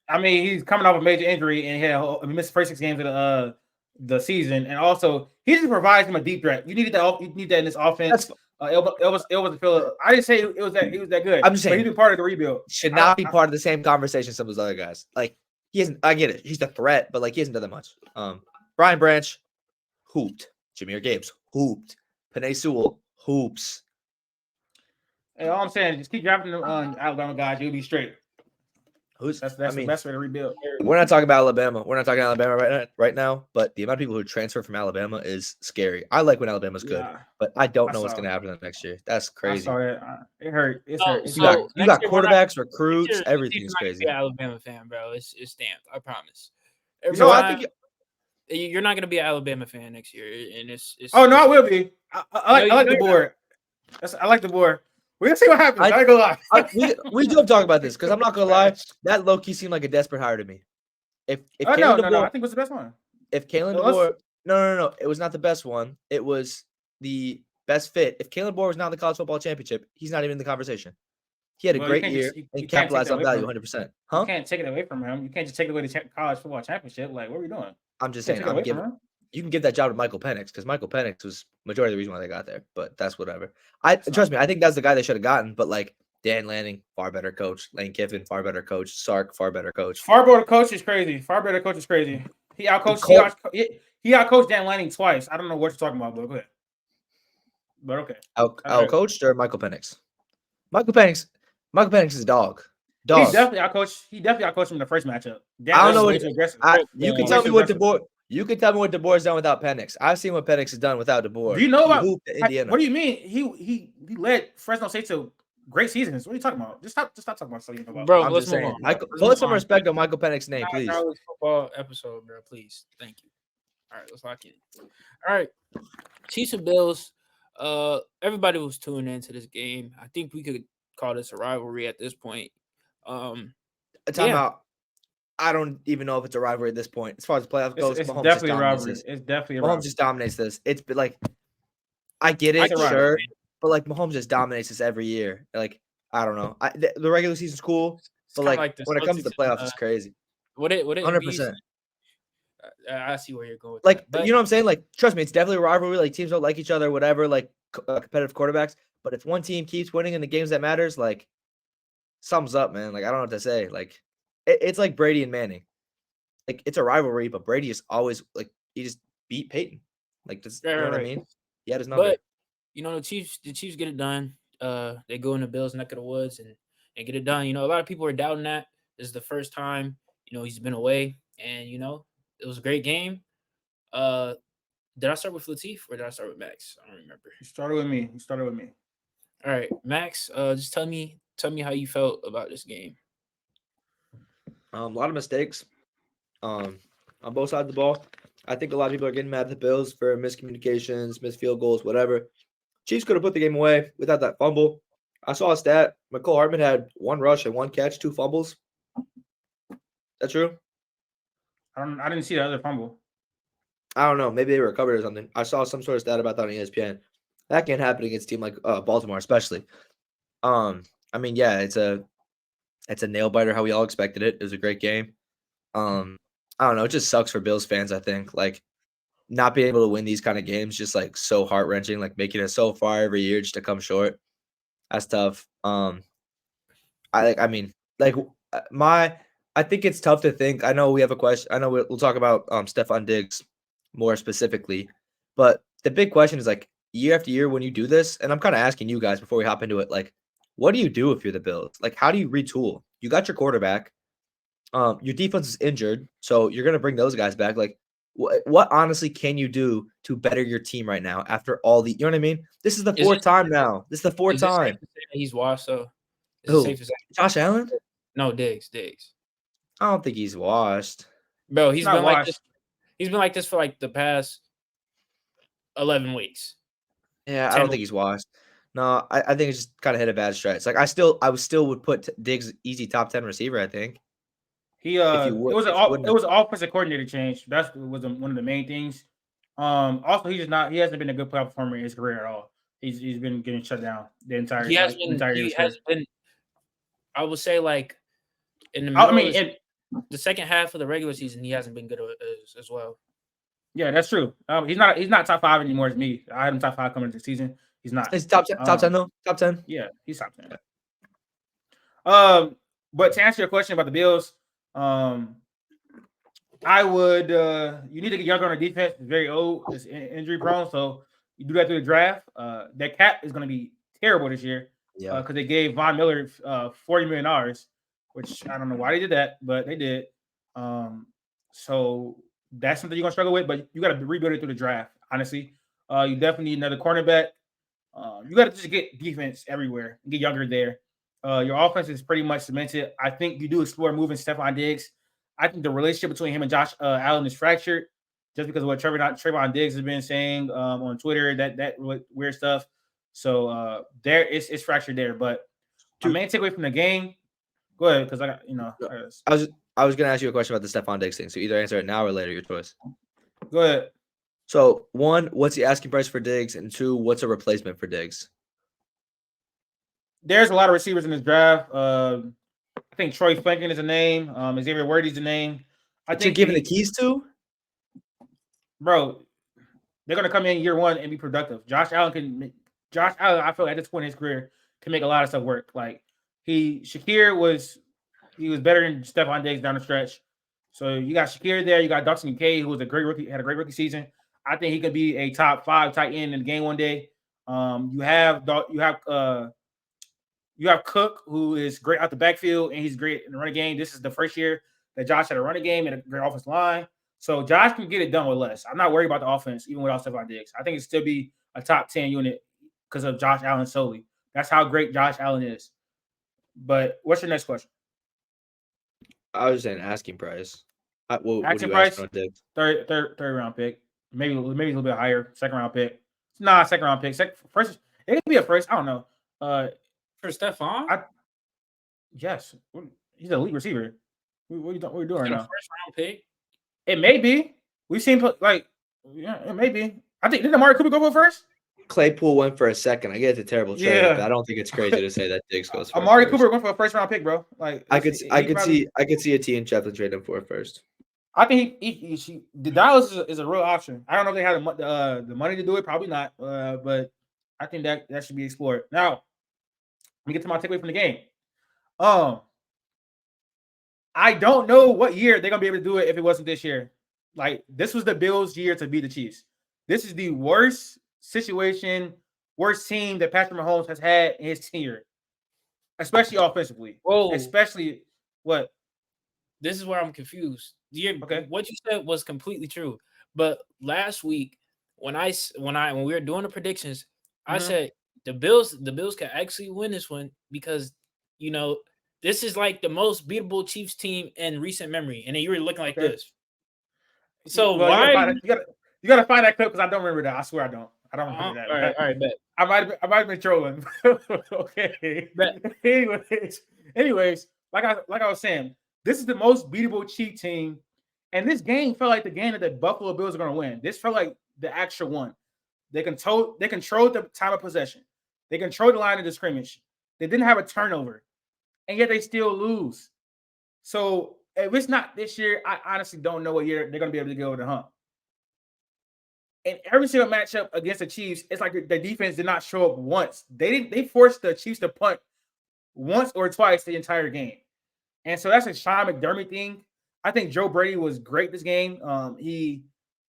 I mean, he's coming off a major injury, and he missed the first 6 games of the season, and also he just provides him a deep threat. You need that in this offense. It was Phil. I didn't say it was that good. I'm just saying he's been part of the rebuild. Should not be part of the same conversation as some of those other guys. Like he isn't. I get it. He's the threat, but like he hasn't done that much. Brian Branch, hooped. Jahmyr Gibbs, hooped. Penei Sewell, hoops. Hey, all I'm saying is just keep drafting them Alabama guys. You'll be straight. That's the best way to rebuild. We're not talking about Alabama. We're not talking Alabama right now. But the amount of people who transfer from Alabama is scary. I like when Alabama's good, but I don't know what's going to happen next year. That's crazy. I saw that. It hurt. It's hurt. You got quarterbacks, recruits, everything's crazy. You're an Alabama fan, bro. It's stamped. I promise. I think you're not going to be an Alabama fan next year, and it's. Oh no, I will be. I like the board. I like the board. We're gonna see what happens. I ain't gonna lie. we do have to talk about this because I'm not gonna lie. That low key seemed like a desperate hire to me. If no, I think it was the best one. If Kalen DeBoer, no, it was not the best one. It was the best fit. If Kalen DeBoer was not in the college football championship, he's not even in the conversation. He had a great year and capitalized on value 100%. Huh? You can't take it away from him. You can't just take away the college football championship. Like, what are we doing? I'm just saying. You can give that job to Michael Penix because Michael Penix was majority of the reason why they got there. But that's whatever. Trust me. I think that's the guy they should have gotten. But like Dan Lanning, far better coach. Lane Kiffin, far better coach. Sark, far better coach. Far better coach is crazy. He outcoached Dan Lanning twice. I don't know what you're talking about, but go ahead. But okay. Outcoached or Michael Penix? Michael Penix is a dog. He definitely outcoached him in the first matchup. I don't know what you can tell me what DeBoer. You can tell me what DeBoer's done without Penix. I've seen what Penix has done without DeBoer. Do you know about Indiana? What do you mean? He led Fresno State to great seasons. What are you talking about? Just stop talking about something about. Bro, I'm just saying. Put some respect on Michael Penix's name, please. College football episode, bro. Please, thank you. All right, let's lock in. All right, Chiefs and Bills. Everybody was tuning into this game. I think we could call this a rivalry at this point. Timeout. I don't even know if it's a rivalry at this point. As far as the playoff goes, it's definitely a rivalry. It's definitely a rivalry. Mahomes just dominates this. It's like I get it, sure, but like Mahomes just dominates this every year. Like I don't know. The regular season's cool, but like when it comes to the playoffs, it's crazy. Would it 100%. I see where you're going with like, that. You know what I'm saying? Like, trust me, it's definitely a rivalry. Like, teams don't like each other, whatever. Like, competitive quarterbacks. But if one team keeps winning in the games that matters, like, something's up, man. Like, I don't know what to say. Like, it's like Brady and Manning. Like, it's a rivalry, but Brady is always like he just beat Peyton. Like, you know what I mean? He had his number. But you know, the Chiefs get it done. They go in the Bills' neck of the woods and get it done. You know, a lot of people are doubting that. This is the first time, you know, he's been away, and you know, it was a great game. Did I start with Latif or did I start with Max? I don't remember. You started with me. All right, Max. Just tell me how you felt about this game. A lot of mistakes on both sides of the ball. I think a lot of people are getting mad at the Bills for miscommunications, missed field goals, whatever. Chiefs could have put the game away without that fumble. I saw a stat. McCole Hardman had 1 rush and 1 catch, 2 fumbles. That true? I didn't see the other fumble. I don't know. Maybe they recovered or something. I saw some sort of stat about that on ESPN. That can't happen against a team like Baltimore, especially. I mean, yeah, it's a nail biter how we all expected it. It was a great game. I don't know. It just sucks for Bills fans. I think like not being able to win these kind of games just like so heart wrenching. Like making it so far every year just to come short. That's tough. I mean, like I think it's tough to think. I know we have a question. I know we'll talk about Stephon Diggs more specifically, but the big question is like year after year when you do this, and I'm kind of asking you guys before we hop into it, like, what do you do if you're the Bills? Like, how do you retool? You got your quarterback, your defense is injured, so you're gonna bring those guys back. Like, what honestly can you do to better your team right now after all the, you know what I mean? This is the Is fourth it time now. This is the fourth is it safe time. to say that he's washed? So is it safe Who? to say Josh Allen? no? Diggs. I don't think he's washed. Bro, It's he's not been like washed. this. He's been like this for like the past 11 weeks. Yeah, I 10 don't think weeks. he's washed. No, I think it's just kind of hit a bad stretch. Like I would still would put Diggs easy top 10 receiver. I think He if you would if you it wouldn't. was an offensive coordinator change. That's was one of the main things. Also he hasn't been a good playoff performer in his career at all. He's been getting shut down the He has entire year of he his has career. been. I would say like in the I middle mean, of and the second half of the regular season, he hasn't been good as well. yeah, that's true. He's not top 5 anymore as me. I had him top 5 coming into the season. He's not. It's top 10 though. Top 10. Yeah, he's top 10. But to answer your question about the Bills, I would you need to get younger on the defense. It's very old. It's injury prone. So you do that through the draft. That cap is going to be terrible this year Yeah. because they gave Von Miller $40 million, which I don't know why they did that, but they did. So that's something you're gonna struggle with, but you got to rebuild it through the draft. Honestly, you definitely need another cornerback. You got to just get defense everywhere, get younger there. Your offense is pretty much cemented. I think you do explore moving Stephon Diggs. I think the relationship between him and Josh Allen is fractured just because of what Trayvon Diggs has been saying on Twitter, that weird stuff. So there it's fractured there. But my main takeaway from the game, go ahead, because I got I was gonna ask you a question about the Stephon Diggs thing. So either answer it now or later, your choice. go ahead. So one, what's the asking price for Diggs, and two, what's a replacement for Diggs? There's a lot of receivers in this draft. I think Troy Franklin is a name. Xavier Worthy's a name. I But you're think giving the keys to? bro, they're gonna come in year one and be productive. Josh Allen, I feel at this point in his career can make a lot of stuff work. Like Shakir was better than Stephon Diggs down the stretch. So you got Shakir there, you got Dawson Kincaid, who was a great rookie, had a great rookie season. I think he could be a top 5 tight end in the game one day. You have Cook, who is great out the backfield, and he's great in the running game. This is the first year that Josh had a running game and a great offensive line. So Josh can get it done with less. I'm not worried about the offense, even without Stephon Diggs. I think it'd still be a top 10 unit because of Josh Allen solely. That's how great Josh Allen is. But what's your next question? I was saying asking price. What do Asking you ask price, on Diggs? third round pick, maybe a little bit higher. Second round pick, nah, second round pick. First, it could be a first. I don't know. For Stephon, Yes, he's an elite receiver. What are you doing right a now? first round pick. It may be. We've seen yeah, it may be. I think didn't Amari Cooper go for first? Claypool went for a second. I get it's a terrible trade, Yeah. but I don't think it's crazy to say that Diggs goes for Amari first. Cooper went for a first round pick, bro. Like I could see a T and Chaplin trade him for a first. I think the Dallas is a real option. I don't know if they have the money to do it. Probably not. But I think that should be explored. Now, let me get to my takeaway from the game. I don't know what year they're gonna be able to do it if it wasn't this year. Like this was the Bills' year to beat the Chiefs. This is the worst situation, worst team that Patrick Mahomes has had in his tenure, especially offensively. Whoa. Especially what? This is where I'm confused. Okay. What you said was completely true. But last week, when we were doing the predictions, I said the Bills can actually win this one because this is like the most beatable Chiefs team in recent memory, and then you were looking like this. So why? You gotta find that clip because I don't remember that. I swear I don't. I don't remember that. All right, bet. I might have been trolling. Okay. Bet. Anyways, like I was saying, this is the most beatable Chief team And this game felt like the game that the Buffalo Bills are going to win. This felt like the actual one. They controlled the time of possession. They controlled the line of the scrimmage. They didn't have a turnover, and yet they still lose. So if it's not this year, I honestly don't know what year they're going to be able to get over the hump. And every single matchup against the Chiefs, it's like the defense did not show up once. They forced the Chiefs to punt once or twice the entire game. And so that's a Sean McDermott thing. I think Joe Brady was great this game. He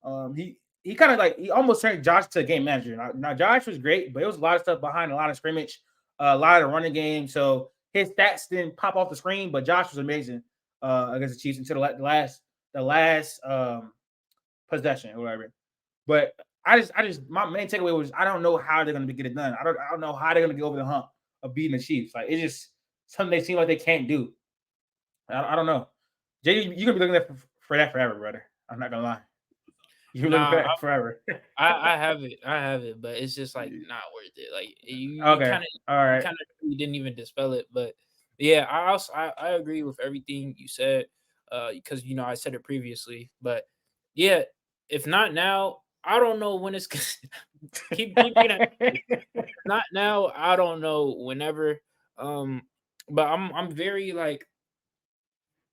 kind of he almost turned Josh to a game manager. Now Josh was great, but it was a lot of stuff behind a lot of scrimmage, a lot of running game. So his stats didn't pop off the screen, but Josh was amazing against the Chiefs until the last possession or whatever. But I just my main takeaway was I don't know how they're gonna get it done. I don't know how they're gonna get over the hump of beating the Chiefs. Like it's just something they seem like they can't do. I don't know. Jay, you're gonna be looking at for that forever, brother. I'm not gonna lie. You're looking for that forever. I have it, but it's just like not worth it. Like you you didn't even dispel it, but yeah, I agree with everything you said, because I said it previously, but yeah, if not now, I don't know when it's keep not now. I don't know whenever. But I'm very like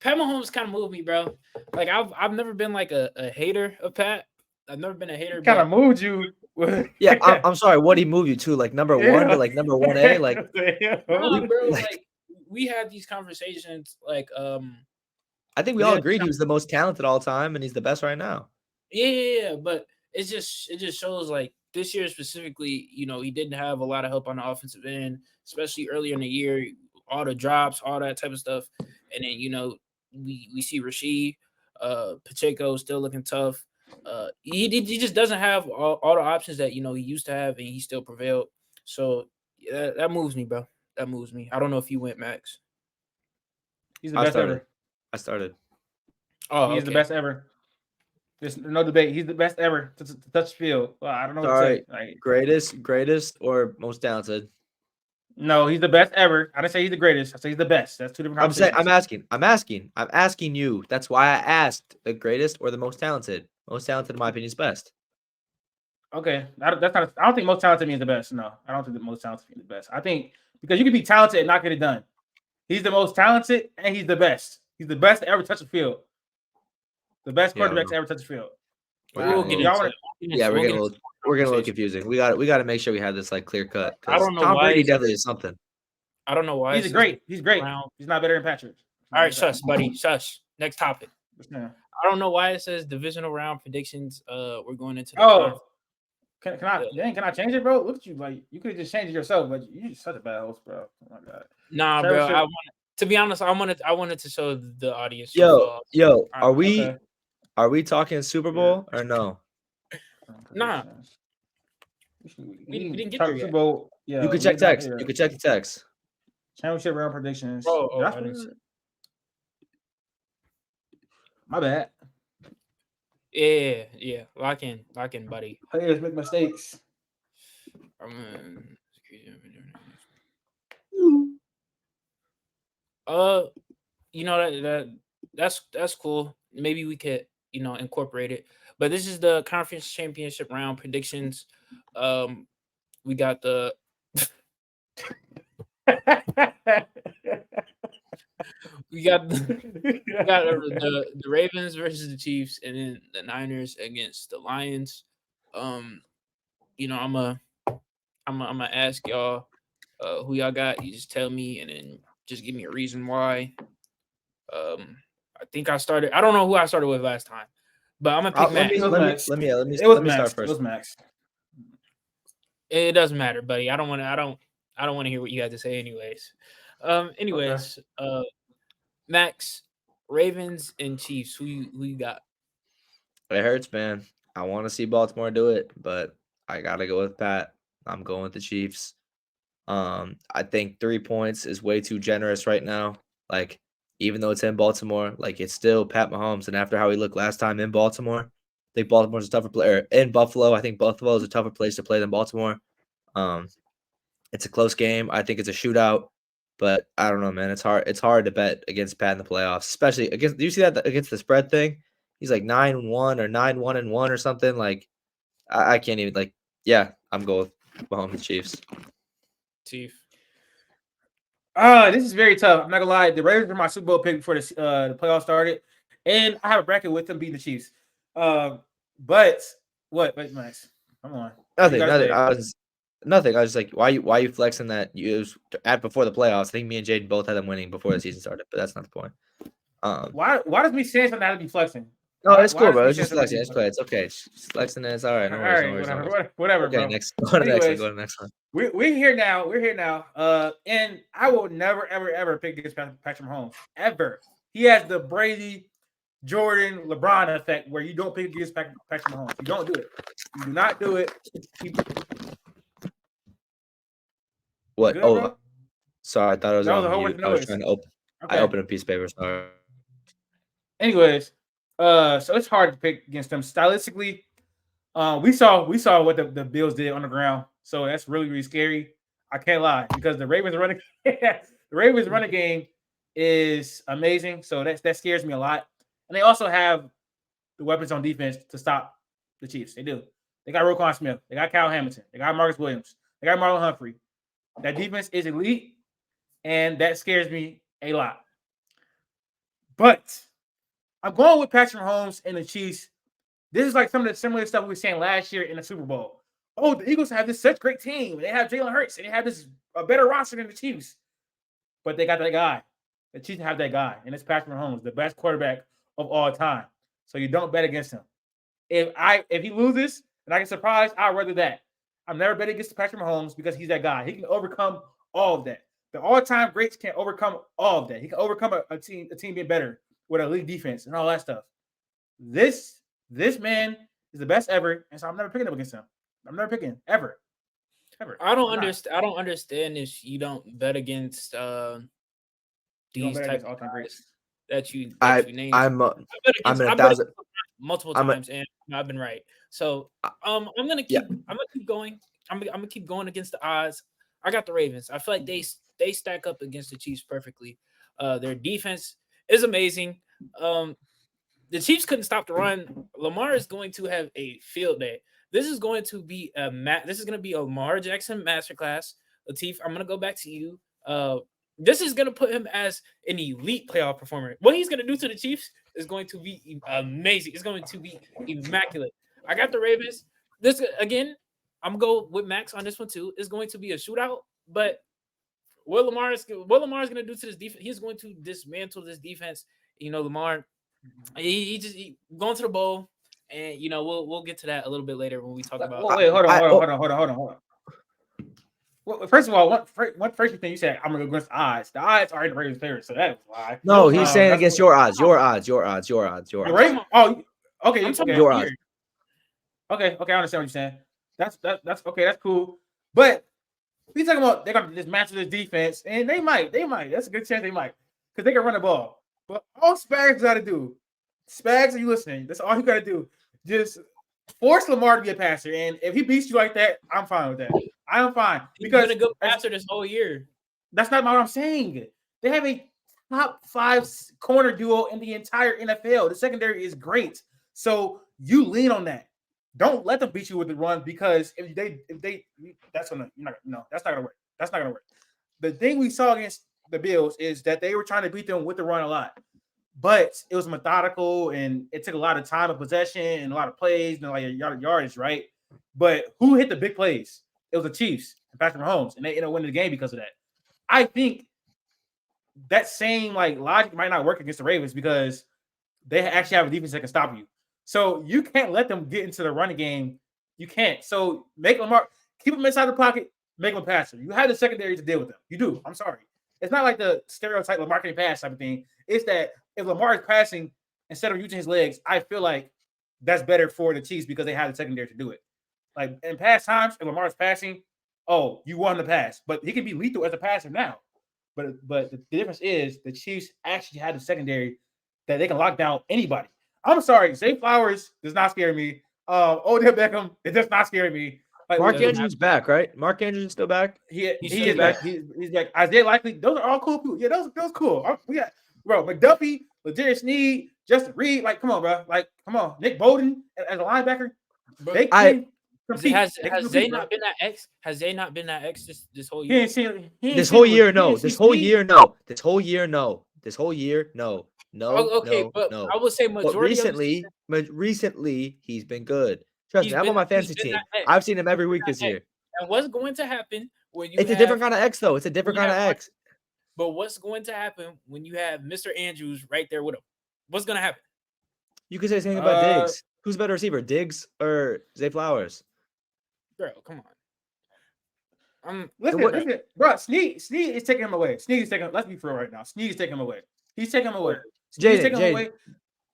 Pat Mahomes kind of moved me, bro. Like I've never been like a hater of Pat. I've never been a hater. Kind of moved you. Yeah, I'm sorry. What did he move you to? Like number one to like number 1A? Like, no, bro. Like we had these conversations. Like I think we all agreed he was the most talented all time, and he's the best right now. Yeah, but it just shows like this year specifically, he didn't have a lot of help on the offensive end, especially earlier in the year, all the drops, all that type of stuff. And then, we see Rashid, Pacheco still looking tough. He just doesn't have all the options that, he used to have, and he still prevailed. So yeah, that moves me, bro. That moves me. I don't know if you went, Max. He's the best ever. I started. Oh, he's the best ever. There's no debate. He's the best ever to touch the field. Well, I don't know what to say. Like, greatest, or most talented? No, he's the best ever. I didn't say he's the greatest. I say he's the best. That's two different conversations. I'm asking you. That's why I asked the greatest or the most talented. Most talented, in my opinion, is best. Okay, that's not. I don't think most talented means the best. No, I don't think the most talented means the best. I think because you can be talented and not get it done. He's the most talented and he's the best. He's the best to ever touch the field. The best quarterback to ever touch the field. We're getting a little confusing. We got to make sure we have this like clear cut. I don't know Tom why Brady definitely is something. I don't know why he's great. He's great. He's not better than Patrick. All right, shush, buddy. Shush. Next topic. Yeah. I don't know why it says divisional round predictions. We're going into the can I change it, bro? Look at you, like you could have just changed it yourself, but you're just such a bad host, bro. Oh my god. Nah, bro. To be honest, I wanted to show the audience. Yo, are we talking Super Bowl or no? Nah. We didn't get there yet. Bowl. Yeah, you could check text. You could check the text. Championship round predictions. My bad. Yeah. Lock in, buddy. Players make mistakes. That's cool. Maybe we could, incorporate it. But this is the conference championship round predictions. We got the we got the Ravens versus the Chiefs, and then the Niners against the Lions. I'm gonna ask y'all who y'all got. You just tell me, and then just give me a reason why. I think I started. I don't know who I started with last time, but I'm gonna pick Max. Let me start first. It was Max. It doesn't matter, buddy. I don't want to hear what you have to say, anyways. Max, Ravens and Chiefs. Who you got? It hurts, man. I want to see Baltimore do it, but I gotta go with Pat. I'm going with the Chiefs. I think 3 points is way too generous right now. Like, even though it's in Baltimore, like it's still Pat Mahomes. And after how he looked last time in Baltimore, I think Baltimore's a tougher player. In Buffalo, I think Buffalo is a tougher place to play than Baltimore. It's a close game. I think it's a shootout, but I don't know, man. It's hard to bet against Pat in the playoffs, especially against. Do you see that against the spread thing? He's like 9-1 or 9-1-1 or something. Like I can't even like. Yeah, I'm going with Mahomes Chiefs. Chief. This is very tough. I'm not gonna lie. The Raiders were my Super Bowl pick before the playoffs started, and I have a bracket with them beating the Chiefs. But what? Wait, Max, come on. Nothing. Nothing. I was just like, why you flexing that you at before the playoffs? I think me and Jade both had them winning before the season started, but that's not the point. Why does me saying something have to be flexing? No, it's cool, bro. It's just flexing. It's play. It's okay. It's flexing. It's all right. No worries. Whatever, okay, bro. next. Go to the next one. Go to the next one. We're here now. We're here now. And I will never, ever pick against Patrick Mahomes. Ever. He has the Brady, Jordan, LeBron effect where you don't pick against Patrick Mahomes. You don't do it. You do not do it. What? Good, oh, bro? sorry. I thought it was on mute. I was trying to open. Okay. I opened a piece of paper. Sorry. Anyways, so it's hard to pick against them stylistically. We saw what the Bills did on the ground, so that's really, really scary. I can't lie because the Ravens running game is amazing. So that scares me a lot. And they also have the weapons on defense to stop the Chiefs. They do. They got Roquan Smith. They got Kyle Hamilton. They got Marcus Williams. They got Marlon Humphrey. That defense is elite, and that scares me a lot. But I'm going with Patrick Mahomes and the Chiefs. This is like some of the similar stuff we were saying last year in the Super Bowl. Oh, the Eagles have this such great team. They have Jalen Hurts, and they have this a better roster than the Chiefs. But they got that guy. The Chiefs have that guy, and it's Patrick Mahomes, the best quarterback of all time. So you don't bet against him. If he loses and I get surprised, I'd rather that. I'm never betting against Patrick Mahomes because he's that guy. He can overcome all of that. The all-time greats can't overcome all of that. He can overcome a team being better with a league defense and all that stuff. This man is the best ever, and so I'm never picking up against him. I'm never picking ever. I don't understand if you don't bet against these type of guys that you named. I'm in 1,000 multiple times, and I've been right. So I'm gonna keep going. I'm gonna keep going against the odds. I got the Ravens. I feel like they stack up against the Chiefs perfectly. Their defense is amazing. The Chiefs couldn't stop the run. Lamar is going to have a field day. This is going to be a Lamar Jackson masterclass. Latif, I'm gonna go back to you. This is gonna put him as an elite playoff performer. What he's gonna do to the Chiefs is going to be amazing. It's going to be immaculate. I got the Ravens. This again, I'm gonna go with Max on this one too. It's going to be a shootout, but what Lamar is gonna do to this defense, he's going to dismantle this defense. You know, Lamar, he going to the bowl, and you know we'll get to that a little bit later when we talk about. Wait, hold on. Well, first of all, one first thing you said, I'm gonna go against the odds. The odds are in the Ravens' favor, so that's why. No, he's saying against your odds. Your odds. Oh, okay. Your odds. Okay, I understand what you're saying. That's okay. That's cool. But we talking about they're gonna dismantle this defense, and they might. That's a good chance they might, because they can run the ball. But all Spags got to do, Spags, are you listening? That's all you got to do. Just force Lamar to be a passer, and if he beats you like that, I'm fine with that. I am fine because he's been a good passer this whole year. That's not what I'm saying. They have a top 5 corner duo in the entire NFL. The secondary is great, so you lean on that. Don't let them beat you with the run, because if they that's not gonna work. That's not gonna work. The thing we saw against the Bills is that they were trying to beat them with the run a lot, but it was methodical and it took a lot of time of possession and a lot of plays and like a yardage, right? But who hit the big plays? It was the Chiefs and Patrick Mahomes, and they ended up winning the game because of that. I think that same like logic might not work against the Ravens because they actually have a defense that can stop you. So you can't let them get into the running game. You can't. So make Lamar, keep him inside the pocket, make him a passer. You have the secondary to deal with them. You do. I'm sorry. It's not like the stereotype Lamar can pass type of thing. It's that if Lamar is passing instead of using his legs, I feel like that's better for the Chiefs because they have the secondary to do it. Like in past times, if Lamar is passing, oh, you want him to pass, but he can be lethal as a passer now. But the difference is the Chiefs actually have the secondary that they can lock down anybody. I'm sorry, Zay Flowers does not scare me. Odell Beckham, it does not scare me. Like, Mark Andrews back, right? Mark Andrews is still back. He is back. He's back. Isaiah Likely, those are all cool people. Yeah, those cool. bro. McDuffie, Ladarius Sneed, Justin Reed. Like, come on, bro. Like, come on. Nick Bolden as a linebacker. Bro, They can compete. has They can Zay compete, bro. not been that X? Has Zay not been that X this whole He year? ain't seen. He ain't This seen. whole year, He no. ain't see This whole Sneed. year, no. This whole year, no. This whole year, no. No, Okay, no, but no. I would say But majority of the season recently, he's been good. Trust me, I'm on my he's fantasy been team. that X. I've seen him He's every been week this that X. year. And what's going to happen when you It's a have different kind of X, though. It's a when different you kind have of X. but what's going to happen when you have Mr. Andrews right there with him? What's going to happen? You could say the same thing about Diggs. Who's a better receiver, Diggs or Zay Flowers? Bro, come on. Listen, bro. Sneed is taking him away. Sneed is taking. Let's be real right now. Sneed is taking him away. He's taking him away. Sneed is taking him away.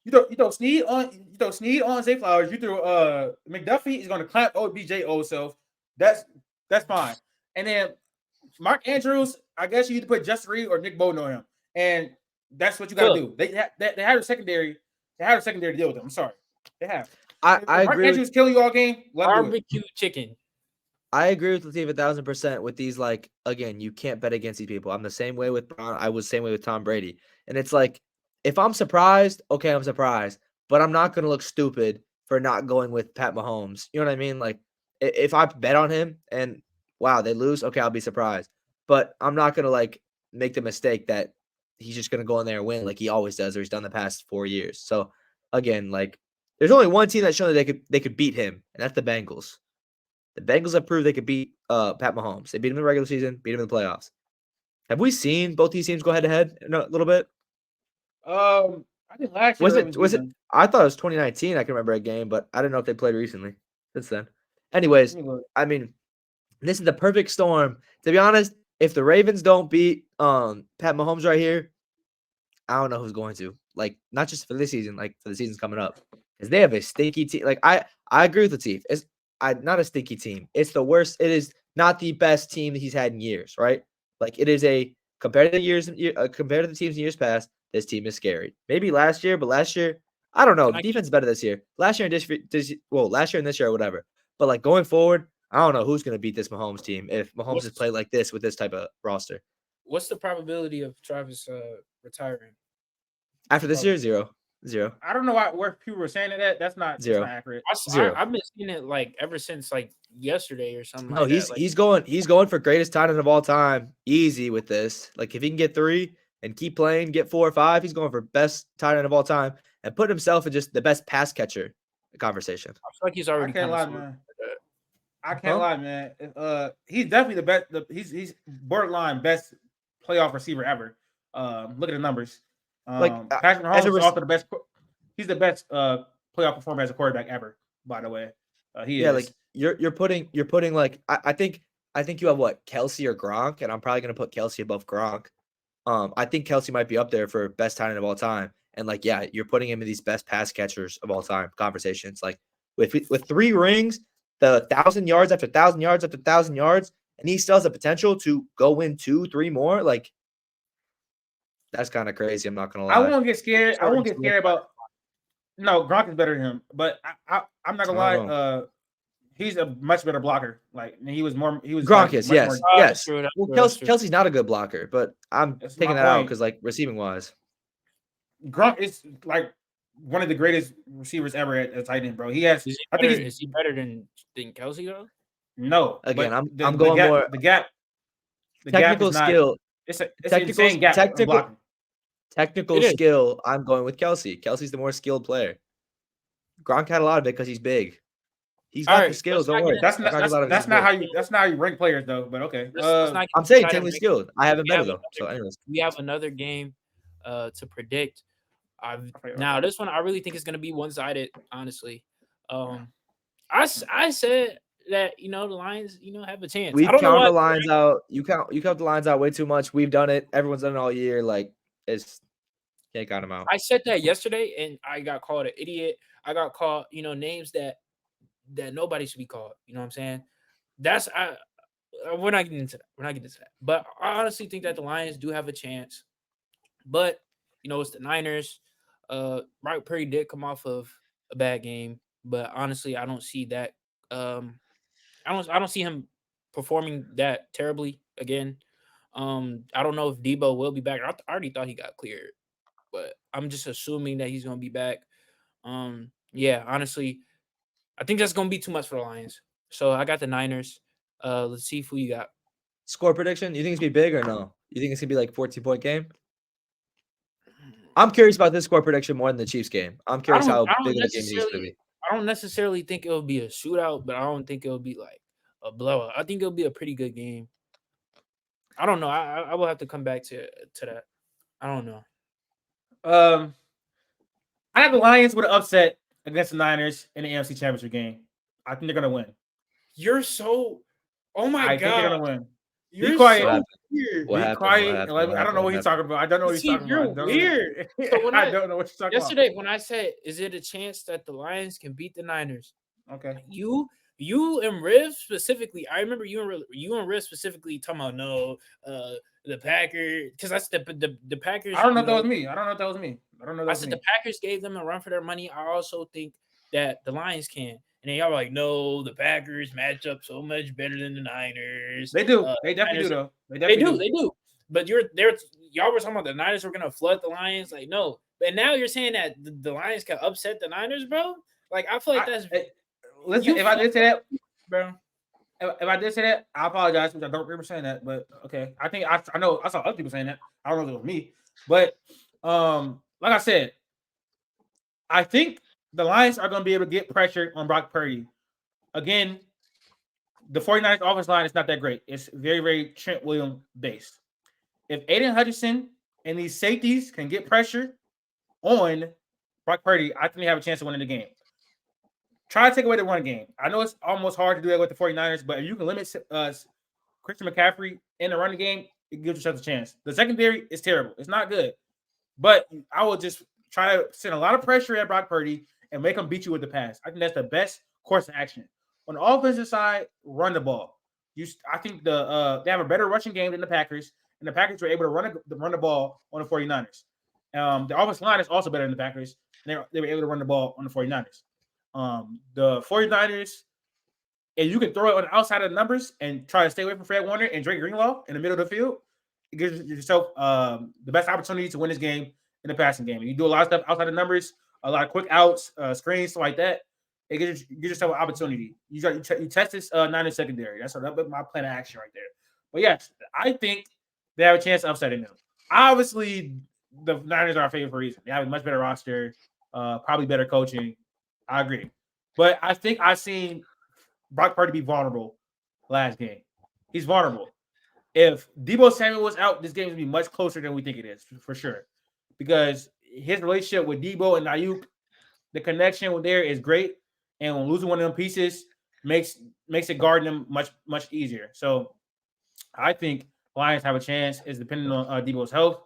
You throw Sneed on Zay Flowers. You throw McDuffie is going to clamp OBJ old self. That's fine. And then Mark Andrews, I guess you either put Justin Reed or Nick Bolden on him, and that's what you got to do. They have a secondary. They have a secondary to deal with them. I'm sorry, they have. I Mark agree. Andrews killing you all game. Barbecue chicken. I agree with Latif 1,000% with these. Like, again, you can't bet against these people. I'm the same way with Braun. I was the same way with Tom Brady. And it's like, if I'm surprised, okay, I'm surprised. But I'm not going to look stupid for not going with Pat Mahomes. You know what I mean? Like, if I bet on him and, wow, they lose, okay, I'll be surprised. But I'm not going to, like, make the mistake that he's just going to go in there and win like he always does or he's done the past 4 years. So, again, like, there's only one team that's shown that they could beat him, and that's the Bengals. The Bengals have proved they could beat Pat Mahomes. They beat him in the regular season, beat him in the playoffs. Have we seen both these teams go head to head in a little bit? I think last year was it? I thought it was 2019. I can remember a game, but I don't know if they played recently since then. Anyways, I mean, this is the perfect storm. To be honest, if the Ravens don't beat Pat Mahomes right here, I don't know who's going to. Like, not just for this season, like for the seasons coming up, because they have a stinky team. Like, I agree with Latif. It's not a stinky team. It's the worst. It is not the best team that he's had in years, right? Like, it is a compared to the teams in years past. This team is scary. Maybe last year, but last year, I don't know. The defense is better this year. Last year and last year and this year, or whatever. But like going forward, I don't know who's going to beat this Mahomes team if Mahomes is played like this with this type of roster. What's the probability of Travis retiring after this year? Zero. I don't know where people were saying that. That's not accurate. I've been seeing it like ever since like yesterday or something. No, he's going for greatest tight end of all time. Easy with this. Like if he can get 3 and keep playing, get 4 or 5, he's going for best tight end of all time and put himself in just the best pass catcher conversation. I feel like he's already kind of. Man. I can't lie, man. He's definitely the best. He's borderline best playoff receiver ever. Look at the numbers. Patrick Mahomes is also the best. He's the best playoff performer as a quarterback ever. By the way, he is. Like you're putting like I think you have what, Kelsey or Gronk, and I'm probably gonna put Kelsey above Gronk. I think Kelsey might be up there for best tight end of all time, and like you're putting him in these best pass catchers of all time conversations. Like with 3 rings, the 1,000 yards after 1,000 yards after 1,000 yards, and he still has the potential to go win 2, 3 more. Like. That's kind of crazy. I'm not gonna lie. I won't get scared. I won't get scared about. No, Gronk is better than him, but I'm not gonna lie. He's a much better blocker. Like he was Gronk is yes. Well, Kelsey's not a good blocker, but I'm taking that out because like receiving wise, Gronk is like one of the greatest receivers ever at tight end, bro. He has. Is he better than Kelsey though? No. Again, I'm going more the gap. The technical gap is skill. It's an insane gap. Technical skill, I'm going with Kelsey. Kelsey's the more skilled player. Gronk had a lot of it because he's big. He's got the skills. Don't worry. That's not how you rank players though. But okay. I'm saying technically skilled. I haven't better though. So, anyways, we have another game to predict. Now this one I really think is going to be one-sided. Honestly, I said that the Lions have a chance. We count the lines out. You count the lines out way too much. We've done it. Everyone's done it all year. Like. Can't count them out. I said that yesterday, and I got called an idiot. I got called, names that nobody should be called. You know what I'm saying? That's we're not getting into that. But I honestly think that the Lions do have a chance. But it's the Niners. Brock Purdy did come off of a bad game, but honestly, I don't see that. I don't see him performing that terribly again. I don't know if Debo will be back. I already thought he got cleared. but I'm just assuming that he's gonna be back. Yeah, honestly, I think that's gonna be too much for the Lions. So I got the Niners. Let's see who you got. Score prediction? You think it's gonna be big or no? You think it's gonna be like 14-point game? I'm curious about this score prediction more than the Chiefs game. I'm curious how big of a game it's gonna be. I don't necessarily think it'll be a shootout, but I don't think it'll be like a blowout. I think it'll be a pretty good game. I don't know. I will have to come back to that. I don't know. I have the Lions with an upset against the Niners in the AFC Championship game. I think they're gonna win. You're so. Oh my I god! think they're gonna win. You're Be quiet. So weird. Be quiet. I don't know what he's talking about. I don't know what he's talking You're about. weird. So I don't know what you're talking yesterday, when I said, "Is it a chance that the Lions can beat the Niners?" Okay. You and Riv specifically. I remember you and Riv specifically talking about the Packers, because that's the Packers. I don't know if that was me. I said the Packers gave them a run for their money. I also think that the Lions can. And then y'all were like, no, the Packers match up so much better than the Niners. They do. They definitely do, though. They do. But y'all were talking about the Niners were gonna flood the Lions. Like, no. And now you're saying that the Lions can upset the Niners, bro. Like, I feel like that's. Listen, if I did say that, bro. If I did say that, I apologize because I don't remember saying that. But okay, I think I know I saw other people saying that. I don't know if it was me, but like I said, I think the Lions are going to be able to get pressure on Brock Purdy. Again, the 49ers offensive line is not that great. It's very, very Trent Williams based. If Aiden Hutchinson and these safeties can get pressure on Brock Purdy, I think they have a chance of winning the game. Try to take away the run game. I know it's almost hard to do that with the 49ers, but if you can limit Christian McCaffrey in the running game, it gives yourself a chance. The secondary is terrible. It's not good. But I will just try to send a lot of pressure at Brock Purdy and make him beat you with the pass. I think that's the best course of action. On the offensive side, run the ball. I think they have a better rushing game than the Packers, and the Packers were able to run the ball on the 49ers. The offensive line is also better than the Packers, and they were able to run the ball on the 49ers. The 49ers, and you can throw it on the outside of the numbers and try to stay away from Fred Warner and Drake Greenlaw in the middle of the field. It gives yourself the best opportunity to win this game in the passing game. And you do a lot of stuff outside of numbers, a lot of quick outs, screens, stuff like that. It gives yourself an opportunity. You test this Niners secondary. That's my plan of action right there. But yes, I think they have a chance of upsetting them. Obviously, the Niners are our favorite for a reason. They have a much better roster, probably better coaching. I agree. But I think I've seen Brock Purdy be vulnerable last game. He's vulnerable. If Deebo Samuel was out, this game is going to be much closer than we think it is, for sure. Because his relationship with Deebo and Ayuk, the connection there is great. And when losing one of them pieces makes it guarding them much, much easier. So I think Lions have a chance. It's depending on Deebo's health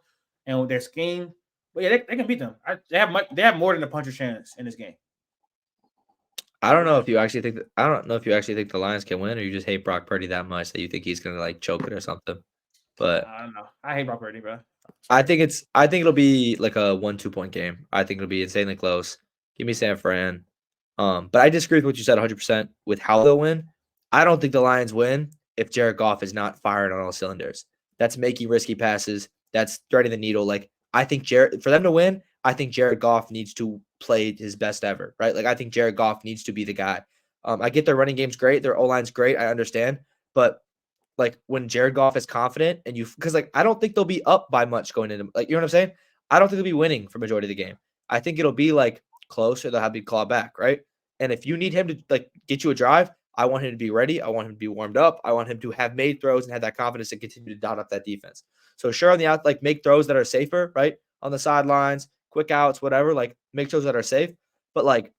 and with their scheme. But yeah, they can beat them. They have more than a puncher's chance in this game. I don't know if you actually think the Lions can win, or you just hate Brock Purdy that much that you think he's gonna like choke it or something. But I don't know. I hate Brock Purdy, bro. I think it'll be like a 1-2 point game. I think it'll be insanely close. Give me San Fran. But I disagree with what you said 100% with how they'll win. I don't think the Lions win if Jared Goff is not firing on all cylinders. That's making risky passes. That's threading the needle. Like, I think for them to win, I think Jared Goff needs to play his best ever, right? Like, I think Jared Goff needs to be the guy. I get their running game's great. Their O-line's great. I understand. But, like, when Jared Goff is confident and because, like, I don't think they'll be up by much going into, like, you know what I'm saying? I don't think they'll be winning for majority of the game. I think it'll be, like, close or they'll have to claw back, right? And if you need him to, like, get you a drive, I want him to be ready. I want him to be warmed up. I want him to have made throws and have that confidence to continue to dot up that defense. So, sure, on the out, like, make throws that are safer, right? On the sidelines, quick outs, whatever, like, make throws that are safe. But, like,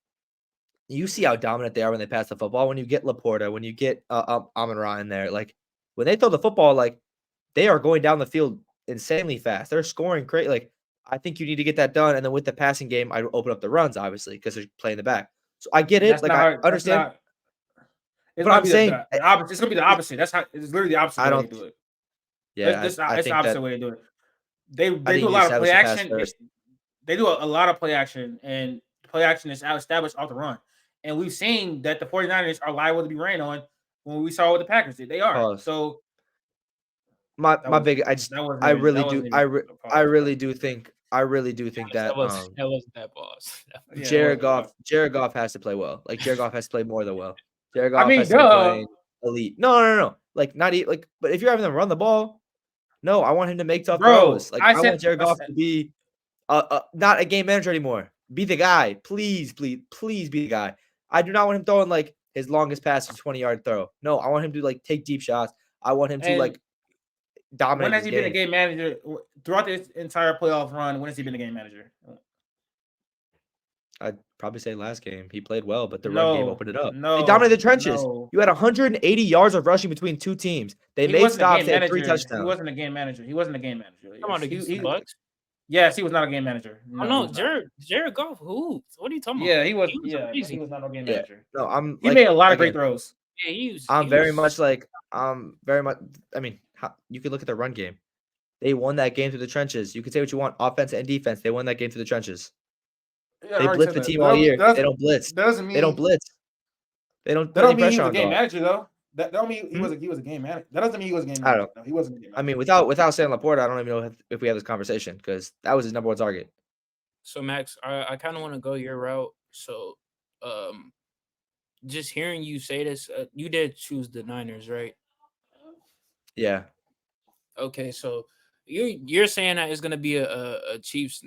you see how dominant they are when they pass the football. When you get Laporta, when you get Amon-Ra in there, like, when they throw the football, like, they are going down the field insanely fast. They're scoring great. Like, I think you need to get that done. And then with the passing game, I open up the runs, obviously, because they're playing the back. So I get it. Like, I understand. But I'm saying the opposite. It's gonna be the opposite. It's literally the opposite way to do it. Yeah, it's the opposite way to do it. They do a lot of play action. They do a lot of play action, and play action is established off the run. And we've seen that the 49ers are liable to be ran on when we saw what the Packers did. They are. So I really do think I really do think that that wasn't that boss. Jared Goff has to play well. Like Jared Goff has to play more than well. Jared I Goff mean, has to be playing elite. No. Like not like, but if you're having them run the ball, no, I want him to make tough throws. Like I want Jared Goff to be not a game manager anymore. Be the guy. Please be the guy. I do not want him throwing like his longest pass, a 20-yard throw. No, I want him to like take deep shots. I want him to like dominate. When has he been a game manager throughout this entire playoff run? When has he been a game manager? I'd probably say last game. He played well, but the run game opened it up. No, they dominated the trenches. No. You had 180 yards of rushing between two teams. They made stops. They had 3 touchdowns. He wasn't a game manager. Come on, against the Bucs. Yes, he was not a game manager. No, Jared Goff. Who? What are you talking about? Yeah, he was. He was not a game manager. No, he made a lot of great throws. Yeah, I'm very much. I mean, you could look at the run game. They won that game through the trenches. You could say what you want, offense and defense. They won that game through the trenches. Yeah, they blitz the team all year. They don't blitz. Doesn't mean they don't blitz. They don't. That don't mean he was a game manager though. That don't mean he was a game manager. That doesn't mean he was a game manager. I don't. No, he wasn't a game manager. I mean, without saying Laporta, I don't even know if we have this conversation because that was his number one target. So Max, I kind of want to go your route. So, just hearing you say this, you did choose the Niners, right? Yeah. Okay, so you're saying that it's gonna be a Chiefs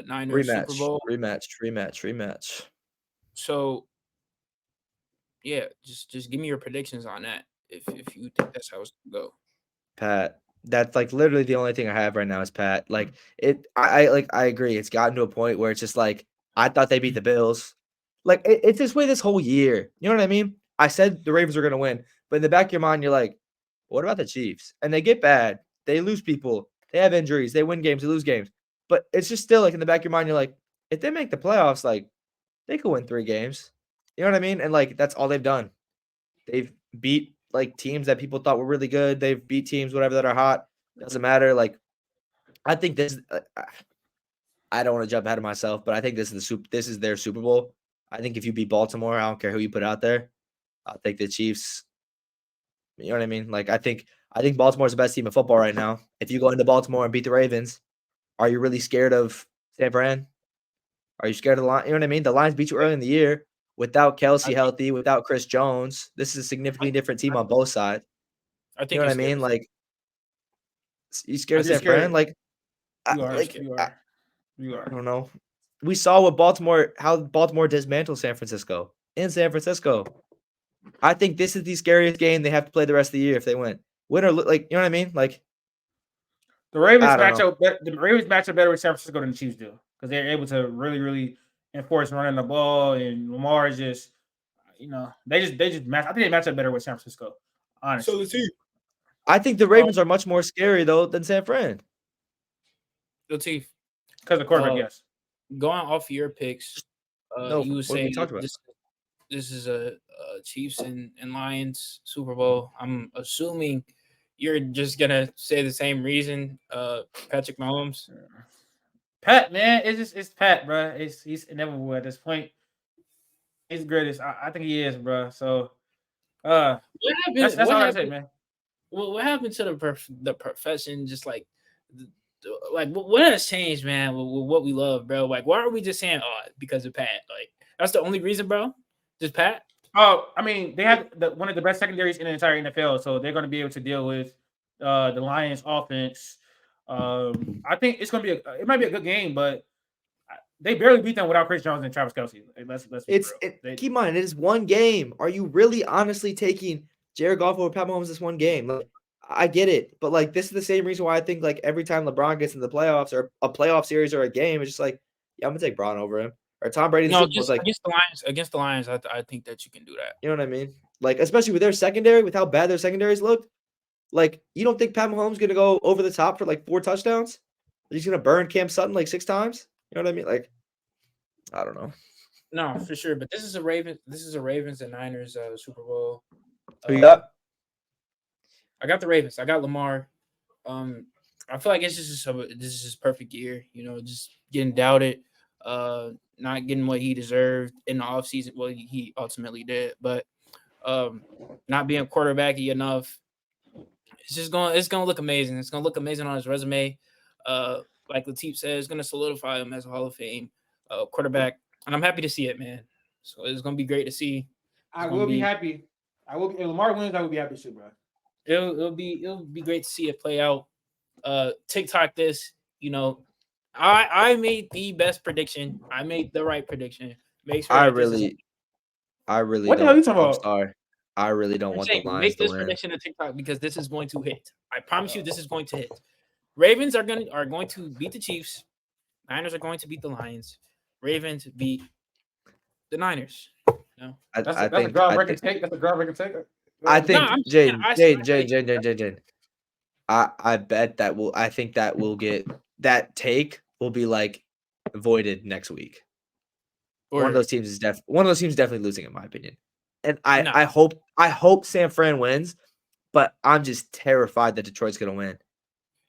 Niners Super Bowl rematch. So yeah, just give me your predictions on that if you think that's how it's gonna go. Pat, that's like literally the only thing I have right now is Pat. Like I agree. It's gotten to a point where it's just like I thought they beat the Bills. Like it's this way this whole year. You know what I mean? I said the Ravens were gonna win, but in the back of your mind, you're like, what about the Chiefs? And they get bad. They lose people. They have injuries. They win games. They lose games. But it's just still like in the back of your mind, you're like, if they make the playoffs, like they could win 3 games. You know what I mean? And like that's all they've done. They've beat like teams that people thought were really good. They've beat teams whatever that are hot. Doesn't matter. Like I think this. I don't want to jump ahead of myself, but I think this is their Super Bowl. I think if you beat Baltimore, I don't care who you put out there. I'll take the Chiefs. You know what I mean? Like I think Baltimore's the best team in football right now. If you go into Baltimore and beat the Ravens, are you really scared of San Fran? Are you scared of the line? You know what I mean? The Lions beat you early in the year without Kelsey healthy, without Chris Jones. This is a significantly different team on both sides. I think you know what I mean? Like you scared of San Fran? Like you are. I don't know. We saw how Baltimore dismantled San Francisco in San Francisco. I think this is the scariest game they have to play the rest of the year if they win. Win or like, you know what I mean? Like the Ravens match up better with San Francisco than the Chiefs do because they're able to really, really enforce running the ball, and Lamar is just, they just match. I think they match up better with San Francisco. Honestly, so I think the Ravens are much more scary though than San Fran. Latif, because the quarterback, yes. Going off your picks, you would say this is a Chiefs and Lions Super Bowl. I'm assuming you're just gonna say the same reason. Patrick Mahomes. Pat, man, it's Pat, bro. He's inevitable at this point. He's the greatest. I think he is, bro. So, that's all I say, man. Well, what happened to the profession? Just like what has changed, man? With what we love, bro. Like, why are we just saying, because of Pat? Like, that's the only reason, bro. Just Pat. Oh, I mean, they have one of the best secondaries in the entire NFL, so they're going to be able to deal with the Lions' offense. I think it's going to be it might be a good game, but they barely beat them without Chris Jones and Travis Kelce. Let's keep in mind, it is one game. Are you really honestly taking Jared Goff over Pat Mahomes this one game? Like, I get it, but like this is the same reason why I think like every time LeBron gets in the playoffs or a playoff series or a game, it's just like, yeah, I'm gonna take Braun over him. Or Tom Brady. No, against the Lions, I think that you can do that. You know what I mean? Like, especially with their secondary, with how bad their secondaries looked. Like, you don't think Pat Mahomes gonna go over the top for like 4 touchdowns? He's gonna burn Cam Sutton like 6 times. You know what I mean? Like, I don't know. No, for sure. But this is a Ravens and Niners Super Bowl. Who you got? I got the Ravens. I got Lamar. I feel like this is his perfect year. Just getting doubted. Not getting what he deserved in the offseason. Well, he ultimately did, but not being quarterbacky enough. It's gonna look amazing. It's gonna look amazing on his resume. Like like Latif said, is going to solidify him as a Hall of Fame quarterback, and I'm happy to see it, man. So it's going to be great to see. I will be happy. I will be. If Lamar wins, I will be happy too, bro. It'll be great to see it play out. TikTok this, I made the best prediction. I made the right prediction. Make sure I that this is. really What the hell are you don't. talking I'm about? sorry. I really don't I'm want saying the Lions make to this win. prediction to TikTok because this is going to hit. I promise you, this is going to hit. Ravens are going to beat the Chiefs. Niners are going to beat the Lions. Ravens beat the Niners. No, That's a groundbreaking take. That's a groundbreaking take. I think I'm saying, Jane. I bet that will. I think that will get that take will be like voided next week. One of those teams is definitely losing, in my opinion. And I hope San Fran wins, but I'm just terrified that Detroit's gonna win.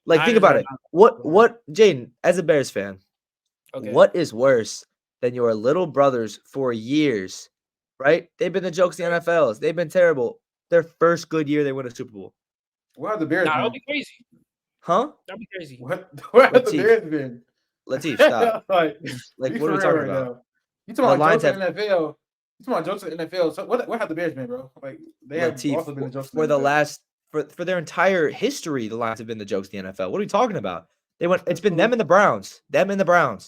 Like, think about it. What Jaden, as a Bears fan, what is worse than your little brothers for years, right? They've been the jokes of the NFLs. They've been terrible. Their first good year, they win a Super Bowl. Where have the Bears been? That would be crazy. Huh? That'd be crazy. Where have the Bears been? Latif, stop. like what are we talking about? Now. You talking about jokes in the NFL? You talking about jokes in the NFL? So where have the Bears been, bro? Like they have also been the jokes for the last for their entire history. The Lions have been the jokes of the NFL. What are we talking about? They went. It's been them and the Browns.